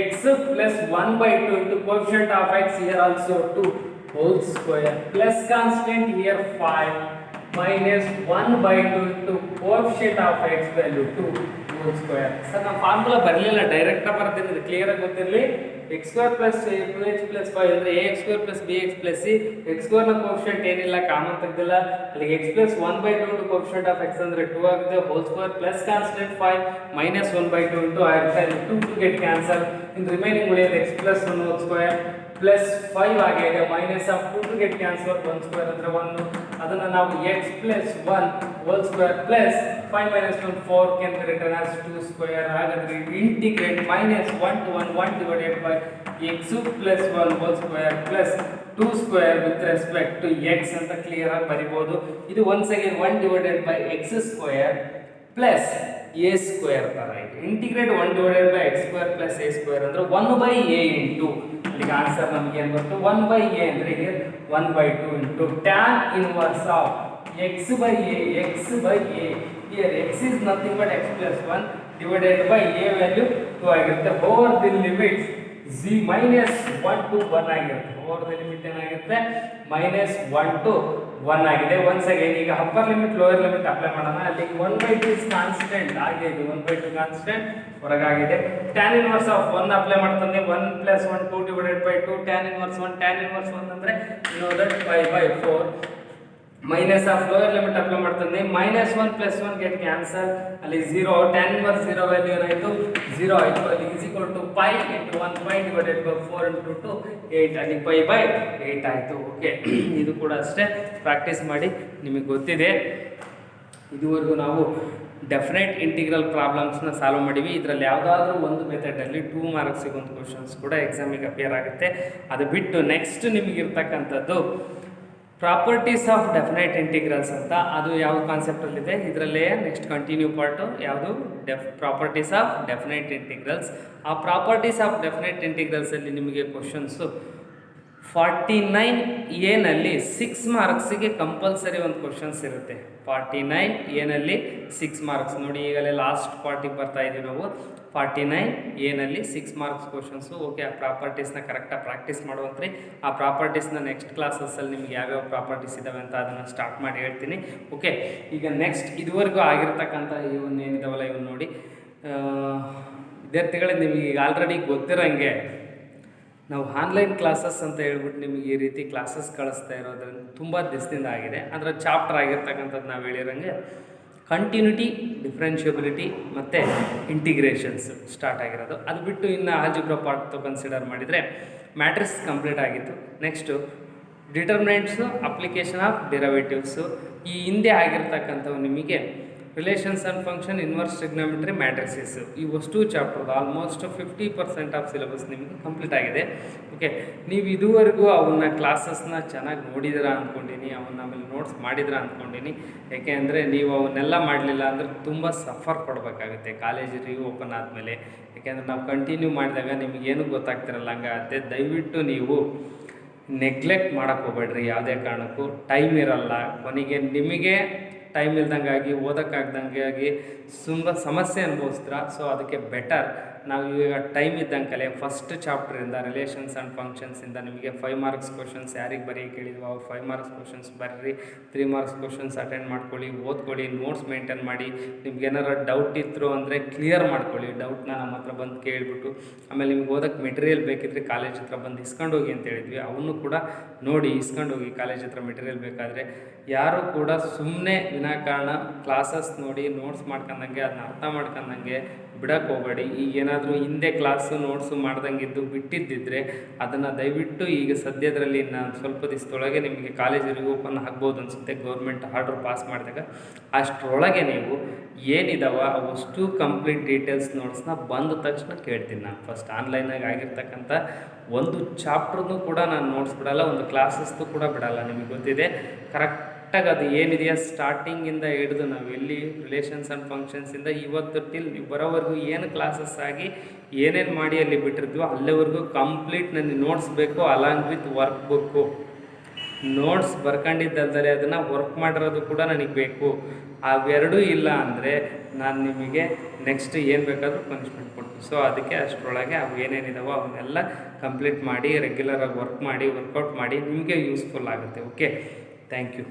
S1: x plus 1 by 2 into coefficient of x here also 2 whole square plus constant here 5 minus 1 by 2 into coefficient of x value 2 whole square. Sir ನಮ್ಮ formula ಬರಲಿಲ್ಲ, direct ಬರ್ತೀನಿ, clear ಆಗಿ ಗೊತ್ತಿರಲಿ. x square plus 2x plus 5 ಅಂದರೆ ax square plus bx plus c. x square ನ coefficient ಏನಿಲ್ಲ, common ತೆಗೆದಿಲ್ಲ. ಅಲ್ಲಿಗೆ x plus 1 by 2 into coefficient of x ಅಂದರೆ 2 ಆಗುತ್ತೆ, whole square plus constant 5 minus 1 by 2 into ಆಗುತ್ತೆ. 2 to get cancel, in remaining ಉಳಿಯೋದು x plus 1 whole square plus 5 ಆಗಿದೆ, minus of 2 to get cancel 1 square ಅಂದರೆ 1. ಅದನ್ನು ನಾವು x plus 1 whole square plus 5 minus 1 4 can be written as 2 square. ಹಾಗಾದ್ರೆ ಇಂಟಿಗ್ರೇಟ್ -1 to 1, 1 divided by x plus 1 whole square plus 2 square with respect to x ಅಂತ clear ಆಗಿ ಬರಿಬೋದು. ಇದು once again 1 divided by x square plus A square ತರ ಇದೆ. Integrate 1 divided by x square plus A square ಅಂದ್ರೆ 1 by a into ಇಲ್ಲಿಗೆ answer ನಮಗೆ ಏನು ಬರುತ್ತೆ 1 ಬೈ ಎ ಅಂದ್ರೆ here 1 by 2 into tan inverse of x by a, x by a. Here x is nothing but x plus 1 divided by a value 2 ಆಗಿರುತ್ತೆ. Over the limits minus 1 to 1 ಆಗಿರುತ್ತೆ. Over the limit ಏನಾಗುತ್ತೆ -1 to 1 ಆಗಿದೆ. Once again ಈಗ upper limit lower limit apply ಮಾಡೋಣ. ಅಲ್ಲಿ 1/2 is constant ಆಗಿದೆ, ಇದು 1/2 constant ಹೊರಗಾಗಿದೆ. tan ಇನ್ವರ್ಸ್ ಆಫ್ 1 ಅಪ್ಲೈ ಮಾಡ್ತಾನೆ 1 + 1 2 divided by 2 tan inverse 1 tan inverse 1 ಅಂದ್ರೆ you know that 5/4 minus of lower limit apply ಮಾಡ್ತಾನೆ -1 + 1 ಗೆಟ್ ಕ್ಯಾನ್ಸಲ್. ಅಲ್ಲಿ 0 tan ಇನ್ವರ್ಸ್ 0 ವ್ಯಾಲ್ಯೂ ಏನಾಯಿತು 0 ಆಯಿತು. ಅಲ್ಲಿ = π × 1 π ಡಿವೈಡೆಡ್ ಬೈ 4 × 2 8 ಅಲ್ಲಿ π/8 ಆಯಿತು. ಓಕೆ, ಇದು ಕೂಡ ಅಷ್ಟೇ ಪ್ರಾಕ್ಟೀಸ್ ಮಾಡಿ, ನಿಮಗೆ ಗೊತ್ತಿದೆ. ಇದುವರೆಗೂ ನಾವು ಡೆಫಿನೆಟ್ ಇಂಟಿಗ್ರಲ್ ಪ್ರಾಬ್ಲಮ್ಸ್ನ ಸಾಲ್ವ್ ಮಾಡಿವಿ. ಇದರಲ್ಲಿ ಯಾವುದಾದ್ರೂ ಒಂದು ಮೆಥಡಲ್ಲಿ 2 ಮಾರ್ಕ್ಸಿಗೆ ಒಂದು ಕ್ವಶನ್ಸ್ ಕೂಡ ಎಕ್ಸಾಮಿಗೆ ಅಪಿಯರ್ ಆಗುತ್ತೆ. ಅದು ಬಿಟ್ಟು ನೆಕ್ಸ್ಟ್ ನಿಮಗಿರ್ತಕ್ಕಂಥದ್ದು ಪ್ರಾಪರ್ಟೀಸ್ ಆಫ್ ಡೆಫಿನೆಟ್ ಇಂಟಿಗ್ರಲ್ಸ್ ಅಂತ, ಅದು ಯಾವ ಕಾನ್ಸೆಪ್ಟಲ್ಲಿದೆ ಇದರಲ್ಲೇ ನೆಕ್ಸ್ಟ್ ಕಂಟಿನ್ಯೂ ಪಾರ್ಟು ಯಾವುದು ಪ್ರಾಪರ್ಟೀಸ್ ಆಫ್ ಡೆಫಿನೆಟ್ ಇಂಟಿಗ್ರಲ್ಸ್. ಆ ಪ್ರಾಪರ್ಟೀಸ್ ಆಫ್ ಡೆಫಿನೆಟ್ ಇಂಟಿಗ್ರಲ್ಸಲ್ಲಿ ನಿಮಗೆ ಕ್ವಶನ್ಸು 49 ಎನಲ್ಲಿ 6 ಮಾರ್ಕ್ಸಿಗೆ ಕಂಪಲ್ಸರಿ ಒಂದು ಕ್ವಶನ್ಸ್ ಇರುತ್ತೆ. 49 ಎನಲ್ಲಿ 6 ಮಾರ್ಕ್ಸ್ ನೋಡಿ, ಈಗಲೇ ಲಾಸ್ಟ್ ಪಾರ್ಟಿಗೆ ಬರ್ತಾ ಇದ್ದೀವಿ ನಾವು. 49 ಎನಲ್ಲಿ 6 ಮಾರ್ಕ್ಸ್ ಕ್ವಶನ್ಸು. ಓಕೆ, ಆ ಪ್ರಾಪರ್ಟೀಸ್ನ ಕರೆಕ್ಟಾಗಿ ಪ್ರಾಕ್ಟೀಸ್ ಮಾಡುವಂತ್ರಿ. ಆ ಪ್ರಾಪರ್ಟೀಸ್ನ ನೆಕ್ಸ್ಟ್ ಕ್ಲಾಸಸ್ಸಲ್ಲಿ ನಿಮ್ಗೆ ಯಾವ್ಯಾವ ಪ್ರಾಪರ್ಟೀಸ್ ಇದ್ದಾವೆ ಅಂತ ಅದನ್ನು ಸ್ಟಾರ್ಟ್ ಮಾಡಿ ಹೇಳ್ತೀನಿ. ಓಕೆ, ಈಗ ನೆಕ್ಸ್ಟ್ ಇದುವರೆಗೂ ಆಗಿರ್ತಕ್ಕಂಥ ಇವನ್ನ ಏನಿದಾವಲ್ಲ ಇವನ್ನ ನೋಡಿ. ವಿದ್ಯಾರ್ಥಿಗಳೇ, ನಿಮಗೆ ಈಗ ಆಲ್ರೆಡಿ ಗೊತ್ತಿರೋಂಗೆ ನಾವು ಆನ್ಲೈನ್ ಕ್ಲಾಸಸ್ ಅಂತ ಹೇಳ್ಬಿಟ್ಟು ನಿಮಗೆ ಈ ರೀತಿ ಕ್ಲಾಸಸ್ ಕಳಿಸ್ತಾ ಇರೋದ್ರಿಂದ ತುಂಬ ದಿವಸದಿಂದ ಆಗಿದೆ. ಅದರ ಚಾಪ್ಟರ್ ಆಗಿರ್ತಕ್ಕಂಥದ್ದು ನಾವು ಹೇಳಿರೋಂಗೆ ಕಂಟಿನ್ಯೂಟಿ, ಡಿಫ್ರೆನ್ಷಿಯಬಿಲಿಟಿ ಮತ್ತು ಇಂಟಿಗ್ರೇಷನ್ಸ್ ಸ್ಟಾರ್ಟ್ ಆಗಿರೋದು. ಅದು ಬಿಟ್ಟು ಇನ್ನು ಆಲ್ಜಿಬ್ರಾ ಪಾರ್ಟ್ ಕನ್ಸಿಡರ್ ಮಾಡಿದರೆ ಮ್ಯಾಟ್ರಿಕ್ಸ್ ಕಂಪ್ಲೀಟ್ ಆಗಿತ್ತು. Next determinants, application of derivatives, ಈ ಹಿಂದೆ ಆಗಿರ್ತಕ್ಕಂಥವು ನಿಮಗೆ relations and function, inverse trigonometry, matrices, ಇವಷ್ಟು ಚಾಪ್ಟರ್ದು ಆಲ್ಮೋಸ್ಟ್ 50% ಆಫ್ ಸಿಲೆಬಸ್ ನಿಮಗೆ ಕಂಪ್ಲೀಟ್ ಆಗಿದೆ. ಓಕೆ, ನೀವು ಇದುವರೆಗೂ ಅವನ್ನ ಕ್ಲಾಸಸ್ನ ಚೆನ್ನಾಗಿ ನೋಡಿದಿರಾ ಅಂದ್ಕೊಂಡಿನಿ, ಅವನ್ನ ಆಮೇಲೆ ನೋಟ್ಸ್ ಮಾಡಿದಿರಾ ಅಂದ್ಕೊಂಡಿನಿ. ಯಾಕೆಂದರೆ ನೀವು ಅವನ್ನೆಲ್ಲ ಮಾಡಲಿಲ್ಲ ಅಂದರೆ ತುಂಬ ಸಫರ್ ಕೊಡಬೇಕಾಗುತ್ತೆ ಕಾಲೇಜ್ ರಿವ್ಯೂ ಓಪನ್ ಆದಮೇಲೆ. ಯಾಕೆಂದರೆ ನಾವು ಕಂಟಿನ್ಯೂ ಮಾಡಿದಾಗ ನಿಮಗೇನು ಗೊತ್ತಾಗ್ತಿರಲ್ಲ, ಹಂಗಾಗುತ್ತೆ. ದಯವಿಟ್ಟು ನೀವು ನೆಗ್ಲೆಕ್ಟ್ ಮಾಡೋಕ್ಕೆ ಹೋಗ್ಬೇಡ್ರಿ ಯಾವುದೇ ಕಾರಣಕ್ಕೂ. ಟೈಮ್ ಇರಲ್ಲ, ಕೊನೆಗೆ ನಿಮಗೆ ಟೈಮ್ ಇಲ್ದಂಗಾಗಿ ಓದೋಕ್ಕಾಗ್ದಂಗೆ ಆಗಿ ಸಮಸ್ಯೆ ಅನುಭವಿಸ್ತೀರಾ. ಸೊ ಅದಕ್ಕೆ ಬೆಟರ್ ನಾವು ಈಗ ಟೈಮ್ ಇದ್ದಂಗೆ ಕಲೆ ಫಸ್ಟ್ ಚಾಪ್ಟ್ರಿಂದ ರಿಲೇಷನ್ಸ್ ಆ್ಯಂಡ್ ಫಂಕ್ಷನ್ಸಿಂದ ನಿಮಗೆ 5 ಮಾರ್ಕ್ಸ್ ಕ್ವಶನ್ಸ್ ಯಾರಿಗೆ ಬರೆಯೋಕೆ ಕೇಳಿದ್ವು ಅವ್ರು 5 ಮಾರ್ಕ್ಸ್ ಕ್ವಶನ್ಸ್ ಬರ್ರಿ, 3 ಮಾರ್ಕ್ಸ್ ಕ್ವಶನ್ಸ್ ಅಟೆಂಡ್ ಮಾಡ್ಕೊಳ್ಳಿ, ಓದ್ಕೊಳ್ಳಿ, ನೋಟ್ಸ್ ಮೇಂಟೈನ್ ಮಾಡಿ. ನಿಮ್ಗೆ ಏನಾರು ಡೌಟ್ ಇತ್ತು ಅಂದರೆ ಕ್ಲಿಯರ್ ಮಾಡ್ಕೊಳ್ಳಿ. ಡೌಟ್ನ ನಮ್ಮ ಹತ್ರ ಬಂದು ಕೇಳಿಬಿಟ್ಟು, ಆಮೇಲೆ ನಿಮ್ಗೆ ಓದೋಕ್ಕೆ ಮೆಟೀರಿಯಲ್ ಬೇಕಿದ್ರೆ ಕಾಲೇಜ್ ಹತ್ರ ಬಂದು ಇಸ್ಕೊಂಡೋಗಿ ಅಂತ ಹೇಳಿದ್ವಿ, ಅವನು ಕೂಡ ನೋಡಿ ಇಸ್ಕೊಂಡೋಗಿ ಕಾಲೇಜ್ ಹತ್ರ ಮೆಟೀರಿಯಲ್ ಬೇಕಾದರೆ. ಯಾರು ಕೂಡ ಸುಮ್ಮನೆ ವಿನಾಕಾರಣ ಕ್ಲಾಸಸ್ ನೋಡಿ ನೋಟ್ಸ್ ಮಾಡ್ಕೊಂಡಂಗೆ ಅದನ್ನ ಅರ್ಥ ಮಾಡ್ಕೊಂಡಂಗೆ ಬಿಡೋಕ್ಕೆ ಹೋಗಬೇಡಿ. ಈಗ ಏನಾದರೂ ಹಿಂದೆ ಕ್ಲಾಸು ನೋಟ್ಸು ಮಾಡ್ದಂಗಿದ್ದು ಬಿಟ್ಟಿದ್ದಿದ್ರೆ ಅದನ್ನು ದಯವಿಟ್ಟು ಈಗ ಸದ್ಯದರಲ್ಲಿ ನಾನು ಸ್ವಲ್ಪ ದಿವಸದೊಳಗೆ ನಿಮಗೆ ಕಾಲೇಜ್ ರಿವ್ಯೂ ಓಪನ್ ಆಗ್ಬೋದು ಅನಿಸುತ್ತೆ. ಗೌರ್ಮೆಂಟ್ ಆರ್ಡ್ರ್ ಪಾಸ್ ಮಾಡಿದಾಗ ಅಷ್ಟರೊಳಗೆ ನೀವು ಏನಿದಾವ ಅವಷ್ಟು ಕಂಪ್ಲೀಟ್ ಡೀಟೇಲ್ಸ್ ನೋಟ್ಸ್ನ ಬಂದ ತಕ್ಷಣ ಕೇಳ್ತೀನಿ. ನಾನು ಫಸ್ಟ್ ಆನ್ಲೈನಾಗಿ ಆಗಿರ್ತಕ್ಕಂಥ ಒಂದು ಚಾಪ್ಟ್ರನ್ನೂ ಕೂಡ ನಾನು ನೋಟ್ಸ್ ಬಿಡಲ್ಲ, ಒಂದು ಕ್ಲಾಸಸ್ದು ಕೂಡ ಬಿಡಲ್ಲ. ನಿಮಗೆ ಗೊತ್ತಿದೆ ಕರೆಕ್ಟಾಗಿ ಅದು ಏನಿದೆಯಾ ಸ್ಟಾರ್ಟಿಂಗಿಂದ ಹಿಡಿದು ನಾವು ಎಲ್ಲಿ ರಿಲೇಷನ್ಸ್ ಆ್ಯಂಡ್ ಫಂಕ್ಷನ್ಸಿಂದ ಇವತ್ತು ಟಿಲ್ ಬರೋವರೆಗೂ ಏನು ಕ್ಲಾಸಸ್ ಆಗಿ ಏನೇನು ಮಾಡಿ ಅಲ್ಲಿ ಬಿಟ್ಟಿರ್ತೀವೋ ಅಲ್ಲಿವರೆಗೂ ಕಂಪ್ಲೀಟ್ ನನಗೆ ನೋಟ್ಸ್ ಬೇಕು, along with workbook. Notes ಬರ್ಕೊಂಡಿದ್ದಲ್ದರೆ ಅದನ್ನು ವರ್ಕ್ ಮಾಡಿರೋದು ಕೂಡ ನನಗೆ ಬೇಕು. ಅವೆರಡೂ ಇಲ್ಲ ಅಂದರೆ ನಾನು ನಿಮಗೆ ನೆಕ್ಸ್ಟ್ ಏನು ಬೇಕಾದರೂ ಪನಿಷ್ಮೆಂಟ್ ಕೊಡ್ತೀನಿ. ಸೊ ಅದಕ್ಕೆ ಅಷ್ಟರೊಳಗೆ ಅವು ಏನೇನಿದಾವೋ ಅವನ್ನೆಲ್ಲ ಕಂಪ್ಲೀಟ್ ಮಾಡಿ ರೆಗ್ಯುಲರಾಗಿ ವರ್ಕ್ ಮಾಡಿ ವರ್ಕೌಟ್ ಮಾಡಿ ನಿಮಗೆ ಯೂಸ್ಫುಲ್ ಆಗುತ್ತೆ. Okay, thank you.